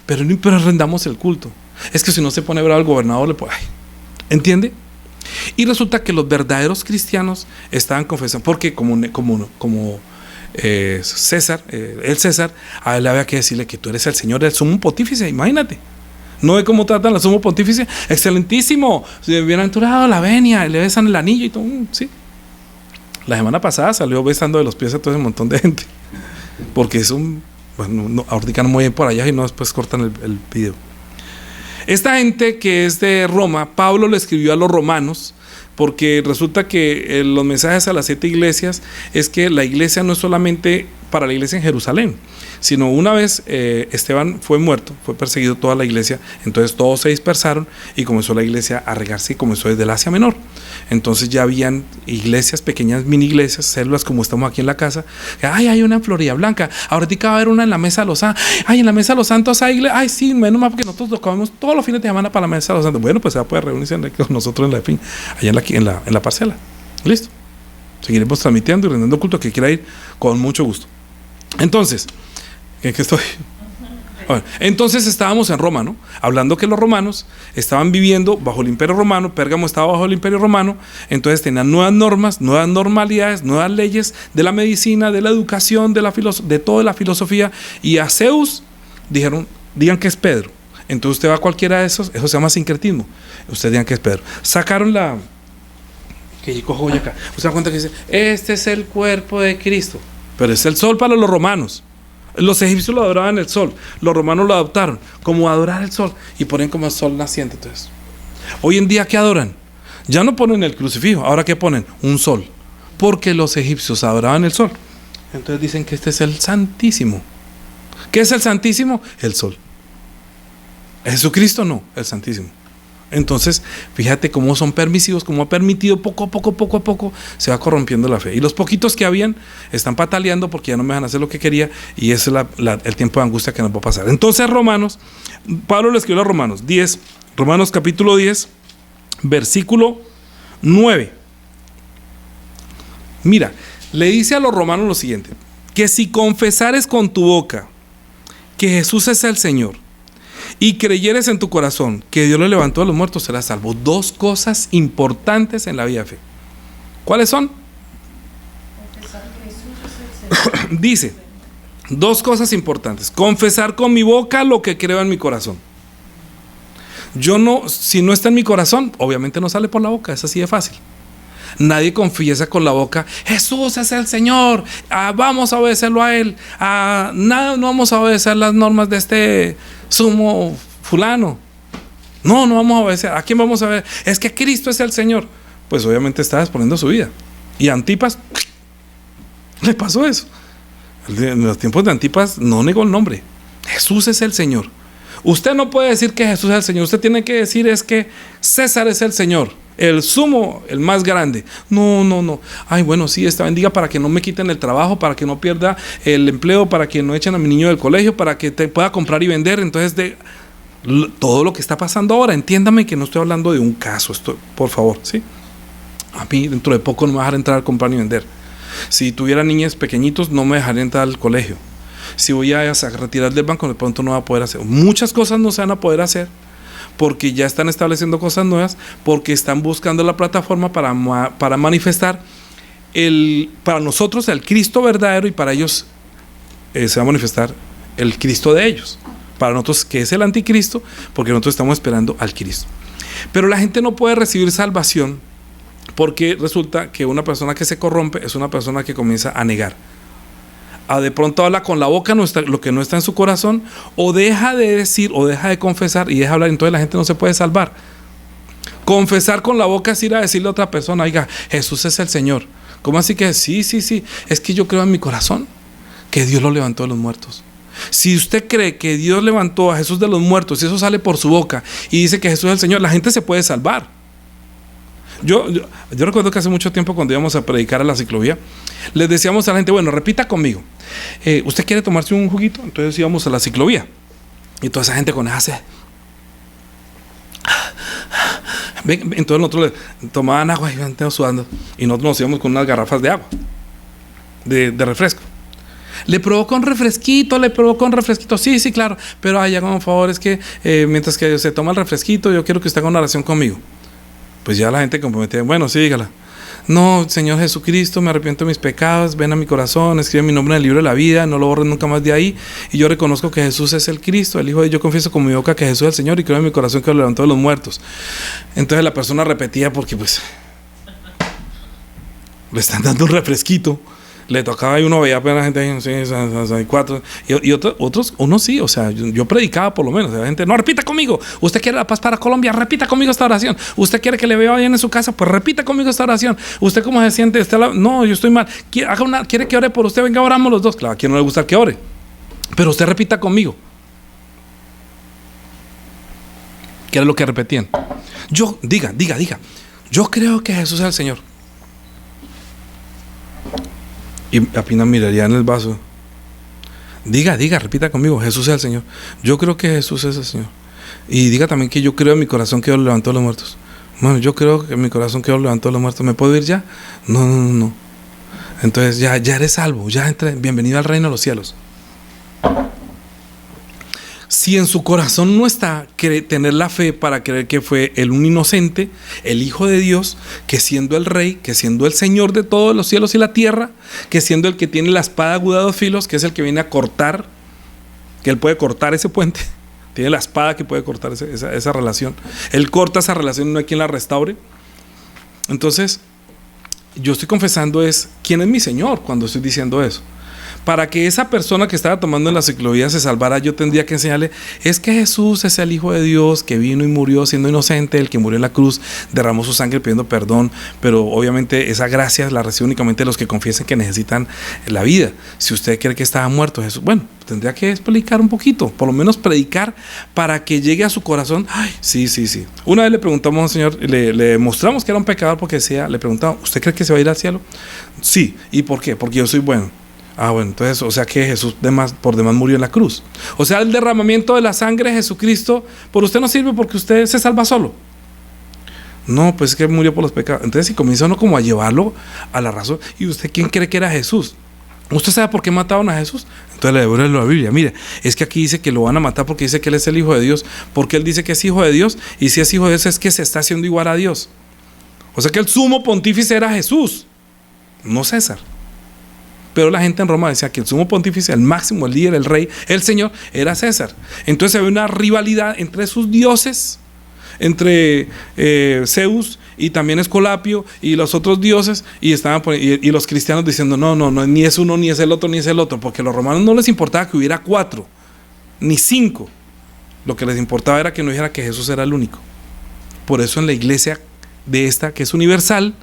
pero rendamos el culto. Es que si no se pone bravo el gobernador, le puede... ¿Entiende? Y resulta que los verdaderos cristianos estaban confesando, porque como César, el César, a él le había que decirle que tú eres el Señor, el sumo pontífice, imagínate. No ve cómo tratan al sumo pontífice, excelentísimo, bienaventurado la venia, le besan el anillo y todo, sí. La semana pasada salió besando de los pies a todo ese montón de gente, porque es ahorita no muy bien por allá y no después cortan el video. Esta gente que es de Roma, Pablo le escribió a los romanos, porque resulta que los mensajes a las 7 iglesias es que la iglesia no es solamente para la iglesia en Jerusalén, sino una vez Esteban fue muerto, fue perseguido toda la iglesia, entonces todos se dispersaron y comenzó la iglesia a regarse y comenzó desde el Asia Menor. Entonces ya habían iglesias, pequeñas mini iglesias, células como estamos aquí en la casa. Hay una en Florida Blanca, ahorita va a haber una en la Mesa de los Santos. En la Mesa de los Santos hay iglesia. Sí, menos mal porque nosotros lo comemos todos los fines de semana para la Mesa de los Santos. Bueno, pues se va a poder reunirse con nosotros allá en la parcela. Listo. Seguiremos transmitiendo y rendiendo culto que quiera ir con mucho gusto. Entonces, ¿qué estoy? Bueno, entonces estábamos en Roma, ¿no? Hablando que los romanos estaban viviendo bajo el imperio romano, Pérgamo estaba bajo el imperio romano, entonces tenían nuevas normas, nuevas normalidades, nuevas leyes de la medicina, de la educación, de toda la filosofía, y a Zeus dijeron, digan que es Pedro. Entonces usted va a cualquiera de esos, eso se llama sincretismo, ustedes digan que es Pedro. Sacaron que yo cojo acá, usted se da cuenta que dice, este es el cuerpo de Cristo, pero es el sol para los romanos. Los egipcios lo adoraban el sol, los romanos lo adoptaron como adorar el sol y ponen como el sol naciente. Entonces, hoy en día, ¿qué adoran? Ya no ponen el crucifijo, ahora ¿qué ponen? Un sol, porque los egipcios adoraban el sol. Entonces dicen que este es el Santísimo. ¿Qué es el Santísimo? El sol. Jesucristo no, el Santísimo. Entonces, fíjate cómo son permisivos, cómo ha permitido poco a poco se va corrompiendo la fe. Y los poquitos que habían están pataleando porque ya no me dejan hacer lo que quería, y ese es el tiempo de angustia que nos va a pasar. Entonces, Pablo le escribió a Romanos 10, Romanos capítulo 10, versículo 9. Mira, le dice a los romanos lo siguiente: que si confesares con tu boca que Jesús es el Señor y creyeres en tu corazón que Dios lo levantó de los muertos, serás salvo. 2 cosas importantes en la vida de fe. ¿Cuáles son? Confesar que Jesús es el Señor. Dice, 2 cosas importantes: confesar con mi boca lo que creo en mi corazón. Si no está en mi corazón, obviamente no sale por la boca, es así de fácil. Nadie confiesa con la boca, Jesús es el Señor, vamos a obedecerlo a Él, no vamos a obedecer las normas de este sumo fulano. No vamos a obedecer. ¿A quién vamos a ver? Es que Cristo es el Señor. pues obviamente estaba exponiendo su vida. Y a Antipas le pasó eso. En los tiempos de Antipas no negó el nombre. Jesús es el Señor. Usted no puede decir que Jesús es el Señor. Usted tiene que decir es que César es el Señor, el sumo, el más grande. No. Ay, bueno, sí, esta bendiga para que no me quiten el trabajo, para que no pierda el empleo, para que no echen a mi niño del colegio, para que te pueda comprar y vender. Entonces, todo lo que está pasando ahora, entiéndame que no estoy hablando de un caso, por favor, ¿sí? A mí dentro de poco no me va a dejar entrar a comprar ni vender. Si tuviera niños pequeñitos, no me dejaría entrar al colegio. Si voy a retirar del banco, de pronto no va a poder hacer. Muchas cosas no se van a poder hacer porque ya están estableciendo cosas nuevas, porque están buscando la plataforma para manifestar para nosotros el Cristo verdadero, y para ellos se va a manifestar el Cristo de ellos. Para nosotros, que es el anticristo, porque nosotros estamos esperando al Cristo. Pero la gente no puede recibir salvación porque resulta que una persona que se corrompe es una persona que comienza a negar. De pronto habla con la boca lo que no está en su corazón, o deja de decir, o deja de confesar y deja de hablar. Entonces la gente no se puede salvar. Confesar con la boca es ir a decirle a otra persona: oiga, Jesús es el Señor. ¿Cómo así que? Sí, es que yo creo en mi corazón que Dios lo levantó de los muertos. Si usted cree que Dios levantó a Jesús de los muertos, y eso sale por su boca y dice que Jesús es el Señor, la gente se puede salvar. Yo recuerdo que hace mucho tiempo, cuando íbamos a predicar a la ciclovía, les decíamos a la gente: bueno, repita conmigo, ¿usted quiere tomarse un juguito? Entonces íbamos a la ciclovía y toda esa gente con esa sed, entonces nosotros tomaban agua y iban sudando, y nosotros nos íbamos con unas garrafas de agua, de refresco. Le provoca un refresquito, sí, claro, pero hágame un favor, es que mientras que se toma el refresquito, yo quiero que usted haga una oración conmigo. Pues ya la gente comprometida: bueno, sí, dígala. No, Señor Jesucristo, me arrepiento de mis pecados, ven a mi corazón, escribe mi nombre en el libro de la vida, no lo borres nunca más de ahí, y yo reconozco que Jesús es el Cristo, el Hijo de Dios. Yo confieso con mi boca que Jesús es el Señor, y creo en mi corazón que lo levantó de los muertos. Entonces la persona repetía, porque pues le están dando un refresquito. Le tocaba, y uno veía apenas gente ahí, 6, 4, y otros, uno sí, o sea, yo predicaba por lo menos. La gente: no, repita conmigo. Usted quiere la paz para Colombia, repita conmigo esta oración. Usted quiere que le vea bien en su casa, pues repita conmigo esta oración. Usted cómo se siente, no, yo estoy mal. Quiere que ore por usted, venga, oramos los dos. Claro, a quien no le gusta que ore, pero usted repita conmigo. ¿Qué era lo que repetían? Diga, yo creo que Jesús es el Señor. Y apenas miraría en el vaso: diga, repita conmigo, Jesús es el Señor. Yo creo que Jesús es el Señor. Y diga también que yo creo en mi corazón que Dios lo levantó de los muertos. Bueno, yo creo que en mi corazón que Dios lo levantó de los muertos. ¿Me puedo ir ya? No. Entonces ya eres salvo, ya bienvenido al reino de los cielos. Si en su corazón no está tener la fe para creer que fue un inocente, el Hijo de Dios, que siendo el Rey, que siendo el Señor de todos los cielos y la tierra, que siendo el que tiene la espada aguda de 2 filos, que es el que viene a cortar, que Él puede cortar ese puente, tiene la espada que puede cortar esa relación. Él corta esa relación y no hay quien la restaure. Entonces, yo estoy confesando quién es mi Señor cuando estoy diciendo eso. Para que esa persona que estaba tomando en la ciclovía se salvara, yo tendría que enseñarle: es que Jesús es el Hijo de Dios, que vino y murió siendo inocente, el que murió en la cruz, derramó su sangre pidiendo perdón, pero obviamente esa gracia la reciben únicamente los que confiesen que necesitan la vida. Si usted cree que estaba muerto Jesús, bueno, tendría que explicar un poquito, por lo menos predicar, para que llegue a su corazón. Ay, sí. Una vez le preguntamos a un señor, le mostramos que era un pecador, porque le preguntamos: ¿usted cree que se va a ir al cielo? Sí. ¿Y por qué? Porque yo soy bueno. Bueno, entonces, o sea que Jesús por demás murió en la cruz. O sea, el derramamiento de la sangre de Jesucristo por usted no sirve, porque usted se salva solo. No, pues es que murió por los pecados. Entonces, si comienza uno como a llevarlo a la razón: ¿y usted quién cree que era Jesús? ¿Usted sabe por qué mataron a Jesús? Entonces le devuelve la Biblia. Mire, es que aquí dice que lo van a matar porque dice que Él es el Hijo de Dios. Porque Él dice que es Hijo de Dios, y si es Hijo de Dios es que se está haciendo igual a Dios. O sea que el sumo pontífice era Jesús, no César. Pero la gente en Roma decía que el sumo pontífice, el máximo, el líder, el rey, el Señor, era César. Entonces había una rivalidad entre sus dioses, entre Zeus y también Escolapio y los otros dioses, y los cristianos diciendo: no, ni es uno, ni es el otro, ni es el otro, porque a los romanos no les importaba que hubiera 4, ni 5. Lo que les importaba era que no dijera que Jesús era el único. Por eso en la iglesia de esta que es universal,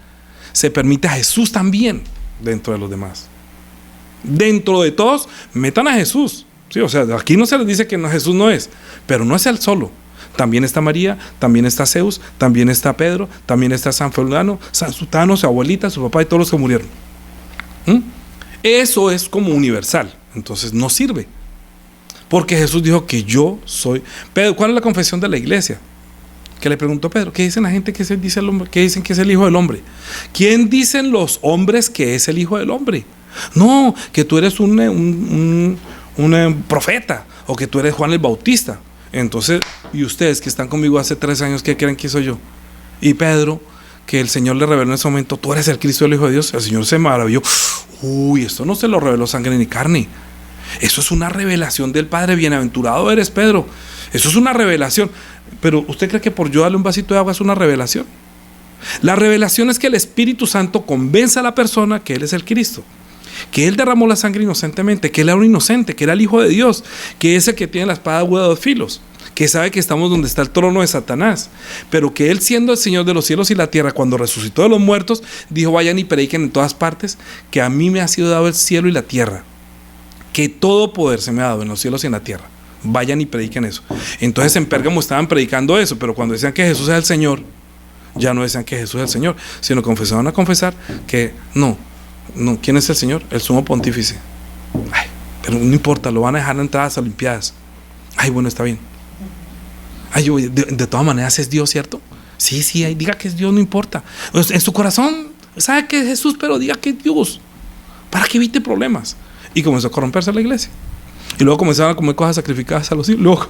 se permite a Jesús también dentro de los demás. Dentro de todos, metan a Jesús. Sí, o sea, aquí no se les dice que no, Jesús no es, pero no es él solo. También está María, también está Zeus, también está Pedro, también está San Fulano, San Sutano, su abuelita, su papá y todos los que murieron. Eso es como universal. Entonces no sirve. Porque Jesús dijo que yo soy. Pedro, ¿cuál es la confesión de la iglesia? Que le preguntó Pedro, ¿qué dicen la gente que dice el hombre? ¿Qué dicen que es el Hijo del Hombre? ¿Quién dicen los hombres que es el Hijo del Hombre? No, que tú eres un profeta, o que tú eres Juan el Bautista. Entonces, y ustedes que están conmigo hace 3 años, ¿qué creen que soy yo? Y Pedro, que el Señor le reveló en ese momento, tú eres el Cristo, el Hijo de Dios. El Señor se maravilló. Uy, esto no se lo reveló sangre ni carne. Eso es una revelación del Padre. Bienaventurado eres, Pedro. Eso es una revelación. Pero ¿usted cree que por yo darle un vasito de agua es una revelación? La revelación es que el Espíritu Santo convenza a la persona que Él es el Cristo, que Él derramó la sangre inocentemente, que Él era un inocente, que era el Hijo de Dios, que es el que tiene la espada aguda de 2 filos, que sabe que estamos donde está el trono de Satanás, pero que Él, siendo el Señor de los cielos y la tierra, cuando resucitó de los muertos, dijo: vayan y prediquen en todas partes, que a mí me ha sido dado el cielo y la tierra, que todo poder se me ha dado en los cielos y en la tierra. Vayan y prediquen eso. Entonces en Pérgamo estaban predicando eso, pero cuando decían que Jesús es el Señor, ya no decían que Jesús es el Señor, sino confesaban a confesar que no, ¿quién es el Señor? El sumo pontífice. Ay, pero no importa, lo van a dejar entrar a las Olimpiadas. Ay, bueno, está bien. Ay, de todas maneras es Dios, ¿cierto? Sí, diga que es Dios, no importa. En su corazón sabe que es Jesús, pero diga que es Dios, para que evite problemas. Y comenzó a corromperse la iglesia. Y luego comenzaron a comer cosas sacrificadas a los hijos. Luego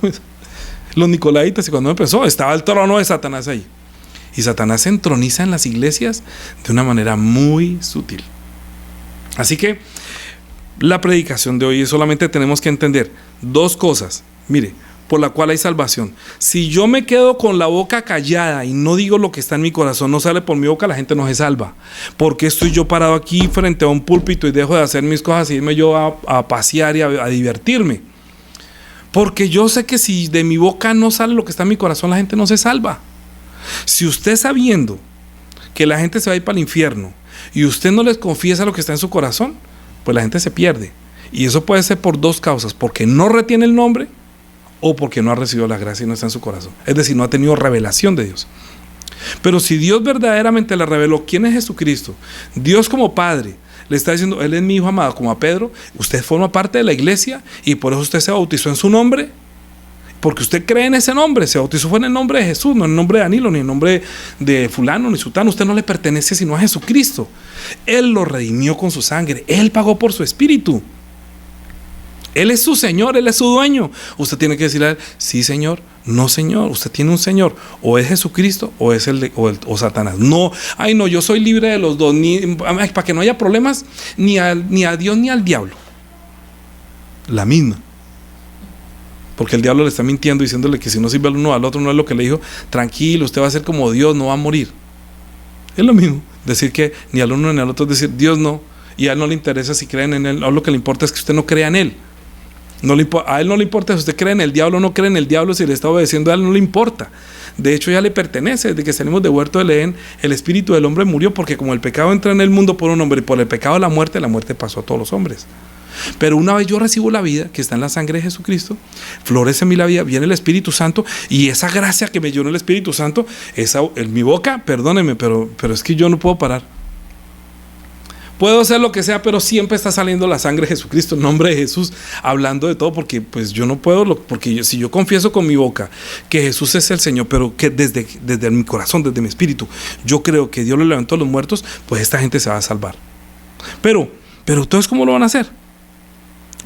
los nicolaitas, y cuando empezó, estaba el trono de Satanás ahí. Y Satanás se entroniza en las iglesias de una manera muy sutil. Así que la predicación de hoy solamente tenemos que entender 2 cosas. Mire, por la cual hay salvación. Si yo me quedo con la boca callada y no digo lo que está en mi corazón, no sale por mi boca, la gente no se salva. ¿Por qué estoy yo parado aquí frente a un púlpito y dejo de hacer mis cosas y irme yo a pasear y a divertirme? Porque yo sé que si de mi boca no sale lo que está en mi corazón, la gente no se salva. Si usted, sabiendo que la gente se va a ir para el infierno y usted no les confiesa lo que está en su corazón, pues la gente se pierde. Y eso puede ser por 2 causas: porque no retiene el nombre, o porque no ha recibido la gracia y no está en su corazón. Es decir, no ha tenido revelación de Dios. Pero si Dios verdaderamente le reveló quién es Jesucristo, Dios como Padre le está diciendo: Él es mi Hijo amado, como a Pedro, usted forma parte de la iglesia y por eso usted se bautizó en su nombre, porque usted cree en ese nombre. Se bautizó fue en el nombre de Jesús, no en el nombre de Danilo, ni en el nombre de fulano, ni sutano. Usted no le pertenece sino a Jesucristo. Él lo redimió con su sangre, Él pagó por su espíritu. Él es su Señor, Él es su dueño. Usted tiene que decirle a Él: sí, Señor, no, Señor. Usted tiene un Señor, o es Jesucristo o es o Satanás. No, ay, no, yo soy libre de los dos, para que no haya problemas ni a Dios ni al diablo. La misma. Porque el diablo le está mintiendo, diciéndole que si no sirve al uno al otro, no es lo que le dijo: tranquilo, usted va a ser como Dios, no va a morir. Es lo mismo decir que ni al uno ni al otro, es decir, Dios no, y a Él no le interesa si creen en Él. No, lo que le importa es que usted no crea en Él. A Él no le importa si usted cree en el diablo o no cree en el diablo, si le está obedeciendo a Él no le importa. De hecho, ya le pertenece. Desde que salimos de huerto de Edén, el espíritu del hombre murió, porque como el pecado entra en el mundo por un hombre y por el pecado la muerte pasó a todos los hombres. Pero una vez yo recibo la vida que está en la sangre de Jesucristo, florece en mí la vida, viene el Espíritu Santo, y esa gracia que me llenó el Espíritu Santo, en mi boca, perdóneme, pero es que yo no puedo parar. Puedo hacer lo que sea, pero siempre está saliendo la sangre de Jesucristo, el nombre de Jesús, hablando de todo, porque pues yo no puedo, porque si yo confieso con mi boca que Jesús es el Señor, pero que desde mi corazón, desde mi espíritu, yo creo que Dios lo levantó a los muertos, pues esta gente se va a salvar. Pero entonces, ¿cómo lo van a hacer?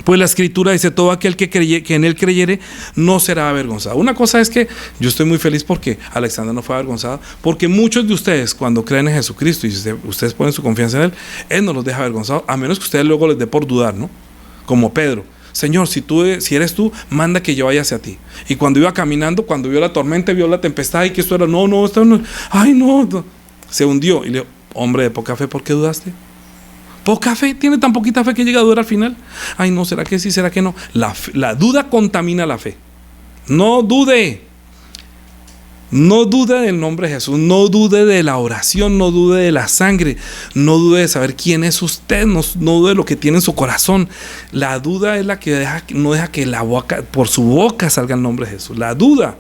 Pues la Escritura dice: todo aquel que en Él creyere no será avergonzado. Una cosa es que yo estoy muy feliz porque Alexandra no fue avergonzada, porque muchos de ustedes, cuando creen en Jesucristo y ustedes ponen su confianza en Él, Él no los deja avergonzados, a menos que ustedes luego les dé por dudar, ¿no? Como Pedro: Señor, si eres tú, manda que yo vaya hacia ti. Y cuando iba caminando, cuando vio la tormenta, vio la tempestad, y que esto era, esto no, ay, no, se hundió. Y le dijo: hombre de poca fe, ¿por qué dudaste? Poca fe, tiene tan poquita fe que llega a dudar al final. Ay, no, ¿será que sí? ¿Será que no? La duda contamina la fe. No dude. No dude del nombre de Jesús, no dude de la oración, no dude de la sangre, no dude de saber quién es usted, no dude de lo que tiene en su corazón. La duda es la que no deja que por su boca salga el nombre de Jesús. La duda,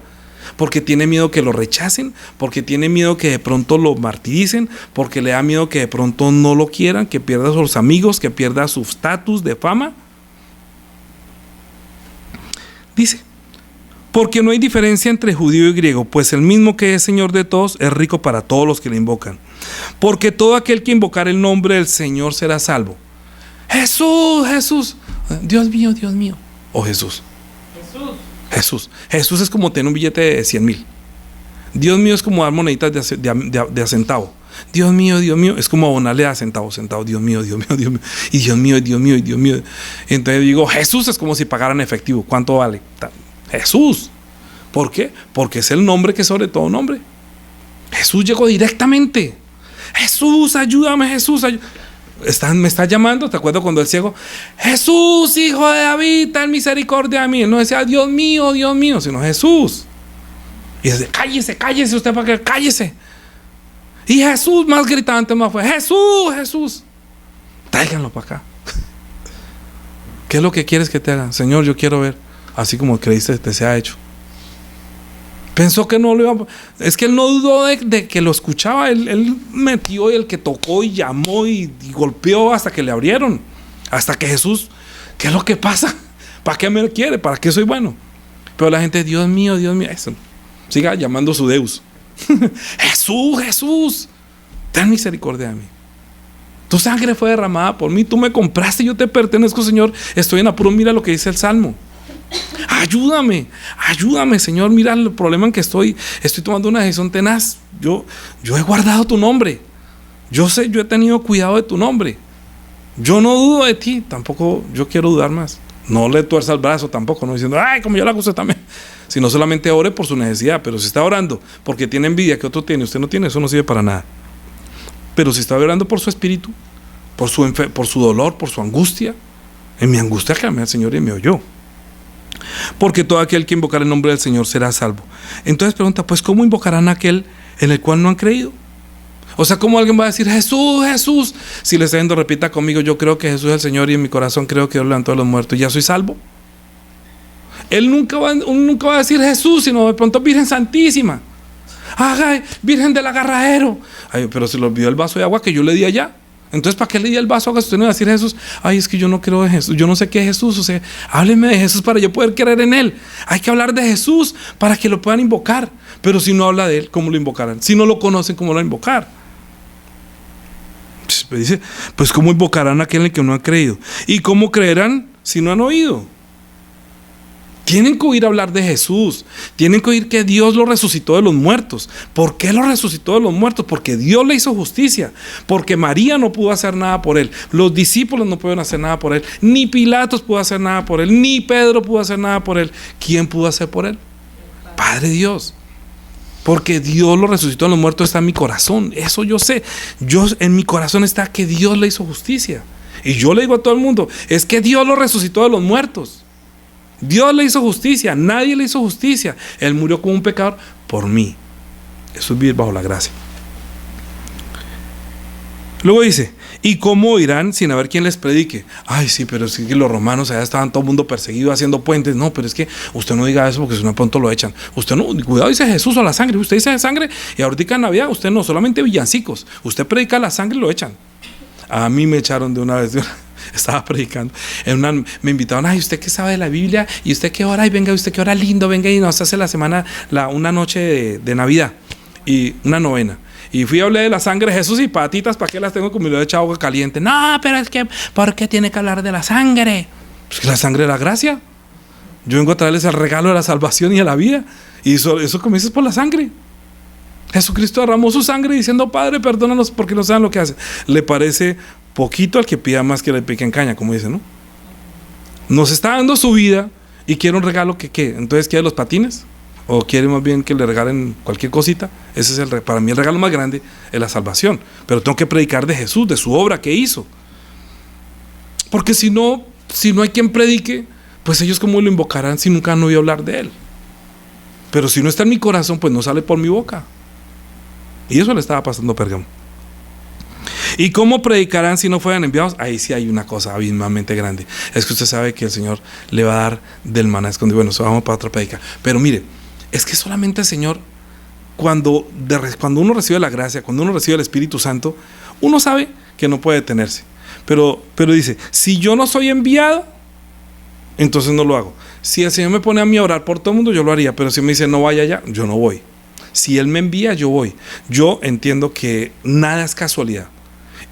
porque tiene miedo que lo rechacen, porque tiene miedo que de pronto lo martiricen, porque le da miedo que de pronto no lo quieran, que pierda a sus amigos, que pierda su estatus de fama. Dice: porque no hay diferencia entre judío y griego, pues el mismo que es Señor de todos es rico para todos los que le invocan. Porque todo aquel que invocar el nombre del Señor será salvo. Jesús, Jesús, Dios mío, Dios mío. O Jesús. Jesús es como tener un billete de 100,000. Dios mío es como dar moneditas de a centavo. Dios mío, es como abonarle a centavo. Dios mío. Y Dios mío. Entonces digo, Jesús es como si pagaran efectivo. ¿Cuánto vale? Jesús. ¿Por qué? Porque es el nombre que es sobre todo nombre. Jesús llegó directamente. Jesús, ayúdame, Jesús. Me está llamando. ¿Te acuerdas cuando el ciego? Jesús, hijo de David, ten misericordia de mí. Él no decía Dios mío, sino Jesús. Y dice, cállese usted, para que cállese. Y Jesús más gritante más fue: Jesús. Tráiganlo para acá. ¿Qué es lo que quieres que te haga? Señor, yo quiero ver. Así como creíste, te se ha hecho. Pensó que no lo iba a... Es que él no dudó de que lo escuchaba. Él metió, y el que tocó y llamó y golpeó hasta que le abrieron. Hasta que Jesús, ¿qué es lo que pasa? ¿Para qué me quiere? ¿Para qué soy bueno? Pero la gente, Dios mío, eso. Siga llamando a su Deus. Jesús, ten misericordia de mí. Tu sangre fue derramada por mí, tú me compraste, yo te pertenezco, Señor. Estoy en apuro, mira lo que dice el Salmo. Ayúdame, Señor, mira el problema en que estoy tomando una decisión tenaz. Yo he guardado tu nombre. Yo he tenido cuidado de tu nombre. Yo no dudo de ti, tampoco yo quiero dudar más. No le tuerza el brazo tampoco, no diciendo, ay, como yo la hago usted también. Sino solamente ore por su necesidad. Pero si está orando porque tiene envidia que otro tiene, usted no tiene, eso no sirve para nada. Pero si está orando por su espíritu, por su dolor, por su angustia, en mi angustia clamé al Señor y me oyó. Porque todo aquel que invocar el nombre del Señor será salvo. Entonces pregunta, pues ¿cómo invocarán a aquel en el cual no han creído? O sea, ¿cómo alguien va a decir Jesús? Si le está diciendo, repita conmigo, yo creo que Jesús es el Señor y en mi corazón creo que Dios levantó a los muertos y ya soy salvo. Él nunca va a decir Jesús, sino de pronto Virgen Santísima. Ay, Virgen del Agarradero. Ay, pero se le olvidó el vaso de agua que yo le di allá. Entonces, ¿para qué le di el vaso a usted? No iba a decir Jesús. Ay, es que yo no creo en Jesús, yo no sé qué es Jesús. O sea, hábleme de Jesús para yo poder creer en Él. Hay que hablar de Jesús para que lo puedan invocar. Pero si no habla de Él, ¿cómo lo invocarán? Si no lo conocen, ¿cómo lo van a invocar? Dice, pues ¿cómo invocarán a aquel en el que no han creído? ¿Y cómo creerán si no han oído? Tienen que oír hablar de Jesús. Tienen que oír que Dios lo resucitó de los muertos. ¿Por qué lo resucitó de los muertos? Porque Dios le hizo justicia. Porque María no pudo hacer nada por él. Los discípulos no pudieron hacer nada por él. Ni Pilatos pudo hacer nada por él. Ni Pedro pudo hacer nada por él. ¿Quién pudo hacer por él? Padre Dios. Porque Dios lo resucitó de los muertos, está en mi corazón. Eso yo sé. En mi corazón está que Dios le hizo justicia. Y yo le digo a todo el mundo, es que Dios lo resucitó de los muertos. Dios le hizo justicia, nadie le hizo justicia. Él murió como un pecador por mí. Eso es vivir bajo la gracia. Luego dice, ¿y cómo oirán sin haber quien les predique? Ay, sí, pero es que los romanos allá estaban todo el mundo perseguido haciendo puentes. No, pero es que usted no diga eso porque si no pronto lo echan. Usted no, cuidado, dice Jesús o la sangre. Usted dice sangre y ahorita en Navidad usted no, solamente villancicos. Usted predica la sangre y lo echan. A mí me echaron de una vez. Estaba predicando. Me invitaron, ay, ¿usted qué sabe de la Biblia? ¿Y usted qué hora? Y venga, usted qué hora lindo, venga y nos hace la semana, una noche de Navidad y una novena. Y fui a hablar de la sangre de Jesús y patitas, ¿para qué las tengo? Como le he echado agua caliente. No, pero es que, ¿por qué tiene que hablar de la sangre? Pues que la sangre es la gracia. Yo vengo a traerles el regalo de la salvación y de la vida. Y eso comienza por la sangre. Jesucristo derramó su sangre diciendo, Padre, perdónanos porque no saben lo que hacen. Le parece poquito al que pida más que le piquen caña, como dicen, ¿no? Nos está dando su vida y quiere un regalo que, ¿qué? Entonces, ¿quiere los patines? ¿O quiere más bien que le regalen cualquier cosita? Ese es para mí el regalo más grande, es la salvación. Pero tengo que predicar de Jesús, de su obra que hizo. Porque si no hay quien predique, pues ellos cómo lo invocarán si nunca han oído hablar de Él. Pero si no está en mi corazón, pues no sale por mi boca. Y eso le estaba pasando a Pérgamo. ¿Y cómo predicarán si no fueran enviados? Ahí sí hay una cosa abismalmente grande. Es que usted sabe que el Señor le va a dar del maná escondido. Bueno, eso vamos para otra predica. Pero mire, es que solamente el Señor, cuando uno recibe la gracia, cuando uno recibe el Espíritu Santo, uno sabe que no puede detenerse. Pero dice, si yo no soy enviado, entonces no lo hago. Si el Señor me pone a mí a orar por todo el mundo, yo lo haría. Pero si me dice no vaya allá, yo no voy. Si Él me envía, yo voy. Yo entiendo que nada es casualidad.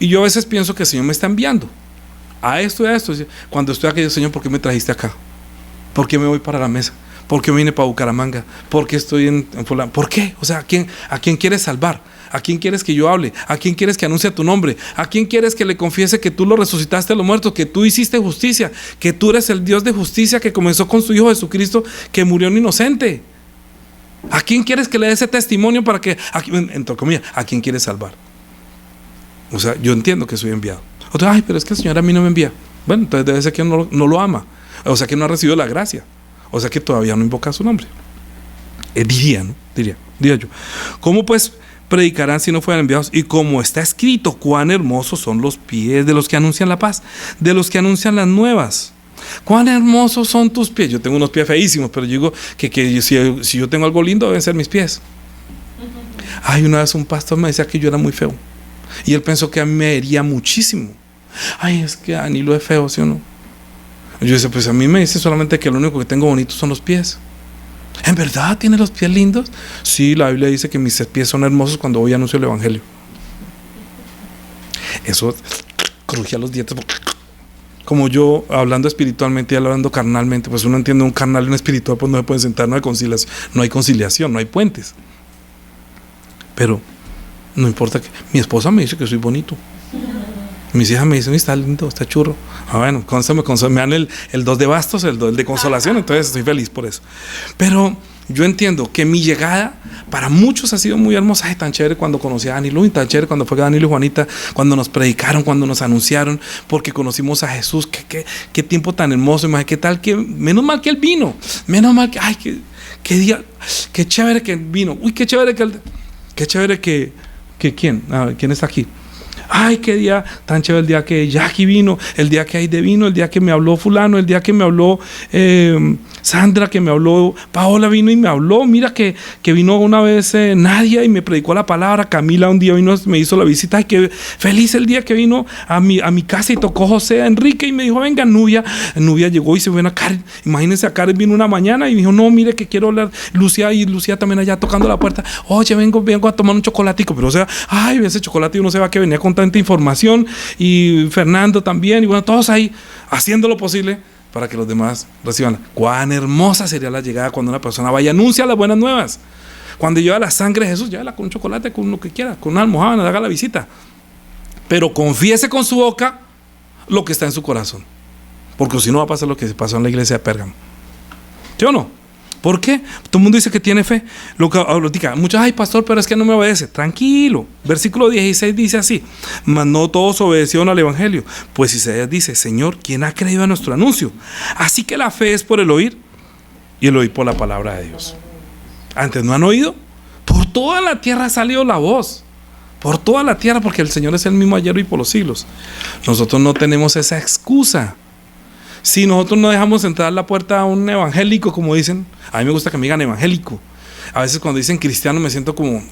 Y yo a veces pienso que el Señor me está enviando a esto y a esto. Cuando estoy aquí, Señor, ¿por qué me trajiste acá? ¿Por qué me voy para la mesa? ¿Por qué vine para Bucaramanga? ¿Por qué estoy en fulano? ¿Por qué? O sea, ¿a quién quieres salvar? ¿A quién quieres que yo hable? ¿A quién quieres que anuncie tu nombre? ¿A quién quieres que le confiese que tú lo resucitaste a los muertos? Que tú hiciste justicia, que tú eres el Dios de justicia que comenzó con su Hijo Jesucristo, que murió en inocente. ¿A quién quieres que le dé ese testimonio para que, entre comillas, a quién quieres salvar? O sea, yo entiendo que soy enviado. Otro, ay, pero es que el Señor a mí no me envía. Bueno, entonces debe ser que no lo ama. O sea, que no ha recibido la gracia. O sea, que todavía no invoca su nombre. Diría yo. ¿Cómo pues predicarán si no fueran enviados? Y como está escrito, cuán hermosos son los pies de los que anuncian la paz, de los que anuncian las nuevas. Cuán hermosos son tus pies. Yo tengo unos pies feísimos, pero yo digo que si yo tengo algo lindo, deben ser mis pies. Ay, una vez un pastor me decía que yo era muy feo. Y él pensó que a mí me hería muchísimo. Ay, es que Danilo es feo, ¿sí o no? Yo decía, pues a mí me dice solamente que lo único que tengo bonito son los pies. ¿En verdad tiene los pies lindos? Sí, la Biblia dice que mis pies son hermosos cuando voy a anunciar el Evangelio. Eso crujía los dientes. Como yo, hablando espiritualmente y hablando carnalmente, pues uno entiende un carnal y un espiritual, pues no se pueden sentar, no hay conciliación, no hay puentes. Pero no importa que mi esposa me dice que soy bonito. Mis hijas me dicen, está lindo, está churro. Bueno, me dan el 2 de bastos, el de consolación, entonces estoy feliz por eso. Pero yo entiendo que mi llegada para muchos ha sido muy hermosa. Ay, tan chévere cuando conocí a Danilo, y tan chévere cuando fue Danilo y Juanita, cuando nos predicaron, cuando nos anunciaron, porque conocimos a Jesús. Qué tiempo tan hermoso. Imagínate, qué tal que, menos mal que Él vino, menos mal que, ay, qué día, qué chévere que vino. Uy, qué chévere que ¿quién? A ver, ¿quién está aquí? Ay, qué día tan chévere el día que Jackie vino, el día que Aide vino, el día que me habló fulano, el día que me habló Sandra, que me habló Paola, vino y me habló. Mira que vino una vez Nadia y me predicó la palabra. Camila un día vino, me hizo la visita. Ay, qué feliz el día que vino a mi casa y tocó José a Enrique y me dijo, venga, Nubia llegó y se fue a Karen. Imagínense, a Karen vino una mañana y dijo, no, mire que quiero hablar. Lucía también allá tocando la puerta. Oye, vengo a tomar un chocolatico. Pero o sea, ay, ese chocolate uno se va, que venía con tanta información, y Fernando también, y bueno, todos ahí haciendo lo posible para que los demás reciban. Cuán hermosa sería la llegada cuando una persona vaya y anuncia las buenas nuevas. Cuando lleva la sangre de Jesús, llévala con un chocolate, con lo que quiera, con una almohada, haga la visita, pero confiese con su boca lo que está en su corazón, porque si no va a pasar lo que pasó en la iglesia de Pérgamo. ¿Sí o no? ¿Por qué? Todo el mundo dice que tiene fe. Muchos, ay, pastor, pero es que no me obedece. Tranquilo. Versículo 16 dice así: mas no todos obedecieron al evangelio, pues Isaías dice, Señor, ¿quién ha creído a nuestro anuncio? Así que la fe es por el oír, y el oír por la palabra de Dios. Antes no han oído. Por toda la tierra ha salido la voz. Por toda la tierra, porque el Señor es el mismo ayer y por los siglos. Nosotros no tenemos esa excusa. Si nosotros no dejamos entrar la puerta a un evangélico, como dicen, a mí me gusta que me digan evangélico. A veces cuando dicen cristiano me siento como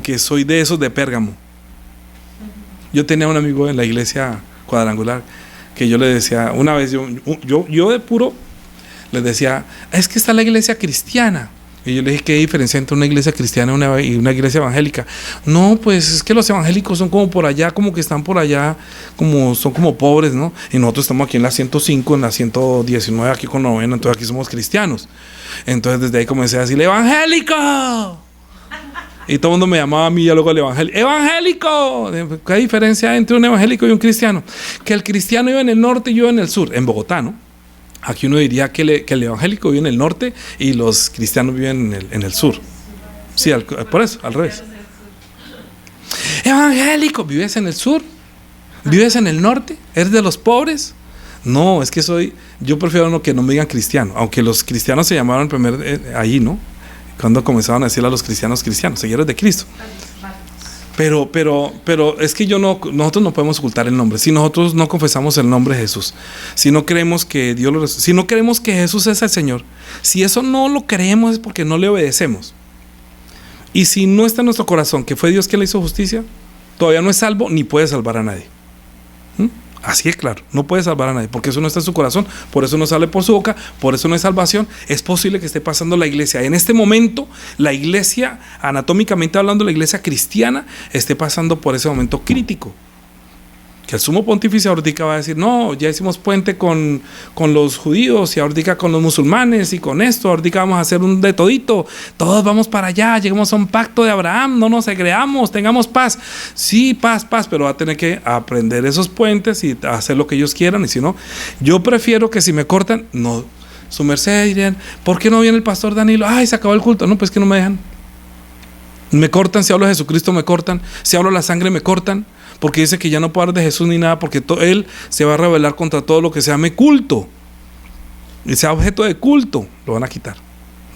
que soy de esos de Pérgamo. Yo tenía un amigo en la iglesia cuadrangular que yo le decía, una vez yo de puro les decía, es que está la iglesia cristiana. Y yo le dije, ¿qué diferencia entre una iglesia cristiana y una iglesia evangélica? No, pues es que los evangélicos son como por allá, como que están por allá, son como pobres, ¿no? Y nosotros estamos aquí en la 105, en la 119, aquí con novena, entonces aquí somos cristianos. Entonces desde ahí comencé a decirle, ¡evangélico! Y todo el mundo me llamaba a mí y luego el evangélico. ¡Evangélico! ¿Qué diferencia hay entre un evangélico y un cristiano? Que el cristiano vive en el norte y yo en el sur, en Bogotá, ¿no? Aquí uno diría que el evangélico vive en el norte y los cristianos viven en el sur. Sí, por eso, al revés. Evangélico, ¿vives en el sur? ¿Vives en el norte? ¿Eres de los pobres? No, es que yo prefiero no, que no me digan cristiano, aunque los cristianos se llamaban ahí, ¿no? Cuando comenzaban a decirle a los cristianos, seguidores de Cristo. Pero es que nosotros no podemos ocultar el nombre. Si nosotros no confesamos el nombre de Jesús, si no creemos que si no creemos que Jesús es el Señor, si eso no lo creemos es porque no le obedecemos. Y si no está en nuestro corazón que fue Dios quien le hizo justicia, todavía no es salvo ni puede salvar a nadie. Así es claro, no puede salvar a nadie, porque eso no está en su corazón, por eso no sale por su boca, por eso no es salvación. Es posible que esté pasando la iglesia. En este momento, la iglesia, anatómicamente hablando, la iglesia cristiana, esté pasando por ese momento crítico. Que el sumo pontífice ahorita va a decir, no, ya hicimos puente con los judíos y ahorita con los musulmanes y con esto, ahorita vamos a hacer un de todito, todos vamos para allá, lleguemos a un pacto de Abraham, no nos segregamos, tengamos paz. Sí, paz, pero va a tener que aprender esos puentes y hacer lo que ellos quieran. Y si no, yo prefiero que si me cortan, no, su merced dirían, ¿por qué no viene el pastor Danilo? Ay, se acabó el culto. No, pues que no me dejan. Me cortan, si hablo de Jesucristo me cortan, si hablo de la sangre me cortan, porque dice que ya no puedo hablar de Jesús ni nada, porque Él se va a rebelar contra todo lo que se llame culto, y sea objeto de culto, lo van a quitar.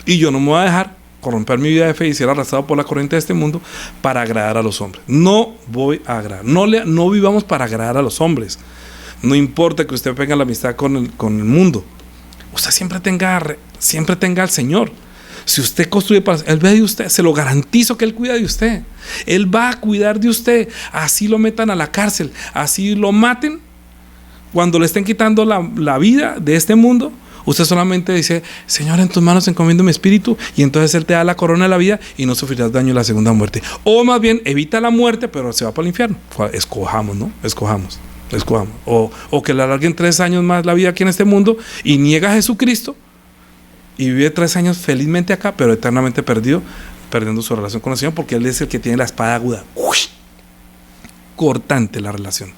Y yo no me voy a dejar corromper mi vida de fe y ser arrastrado por la corriente de este mundo para agradar a los hombres. No voy a agradar, no vivamos para agradar a los hombres. No importa que usted tenga la amistad con el mundo, usted siempre tenga al Señor. Si usted construye para Él, ve de usted, se lo garantizo que Él cuida de usted. Él va a cuidar de usted. Así lo metan a la cárcel, así lo maten, cuando le estén quitando la vida de este mundo, usted solamente dice, Señor, en tus manos encomiendo mi espíritu, y entonces Él te da la corona de la vida y no sufrirás daño en la segunda muerte. O más bien, evita la muerte, pero se va para el infierno. Escojamos, ¿no? Escojamos. O que le alarguen 3 años más la vida aquí en este mundo y niega a Jesucristo y vive 3 años felizmente acá, pero eternamente perdiendo su relación con el Señor, porque Él es el que tiene la espada aguda. ¡Uy! Cortante la relación.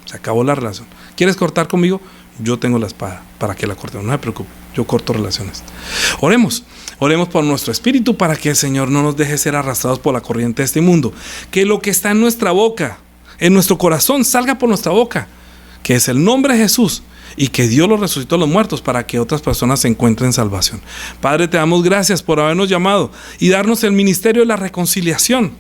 Se acabó la relación. ¿Quieres cortar conmigo? Yo tengo la espada para que la cortemos. No se preocupe, yo corto relaciones. Oremos por nuestro espíritu, para que el Señor no nos deje ser arrastrados por la corriente de este mundo. Que lo que está en nuestra boca, en nuestro corazón, salga por nuestra boca, que es el nombre de Jesús, y que Dios lo resucitó de los muertos para que otras personas se encuentren salvación. Padre, te damos gracias por habernos llamado y darnos el ministerio de la reconciliación.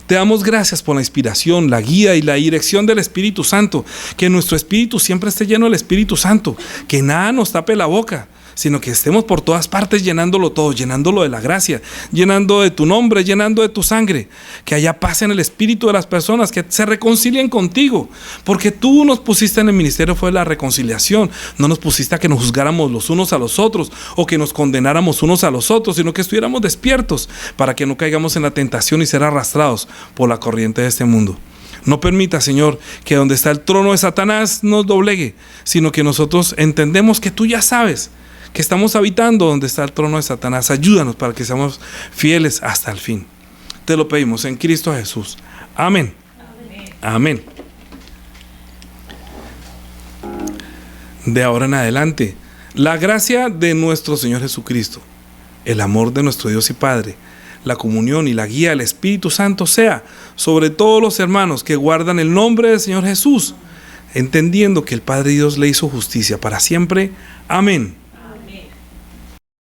Te damos gracias por la inspiración, la guía y la dirección del Espíritu Santo. Que nuestro espíritu siempre esté lleno del Espíritu Santo, que nada nos tape la boca, sino que estemos por todas partes llenándolo todo, llenándolo de la gracia, llenando de tu nombre, llenando de tu sangre. Que haya paz en el espíritu de las personas, que se reconcilien contigo, porque tú nos pusiste en el ministerio fue la reconciliación. No nos pusiste a que nos juzgáramos los unos a los otros o que nos condenáramos unos a los otros, sino que estuviéramos despiertos para que no caigamos en la tentación y ser arrastrados por la corriente de este mundo. No permita, Señor, que donde está el trono de Satanás nos doblegue, sino que nosotros entendemos que tú ya sabes que estamos habitando donde está el trono de Satanás. Ayúdanos para que seamos fieles hasta el fin. Te lo pedimos en Cristo Jesús. Amén. Amén. De ahora en adelante, la gracia de nuestro Señor Jesucristo, el amor de nuestro Dios y Padre, la comunión y la guía del Espíritu Santo sea sobre todos los hermanos que guardan el nombre del Señor Jesús, entendiendo que el Padre Dios le hizo justicia para siempre. Amén.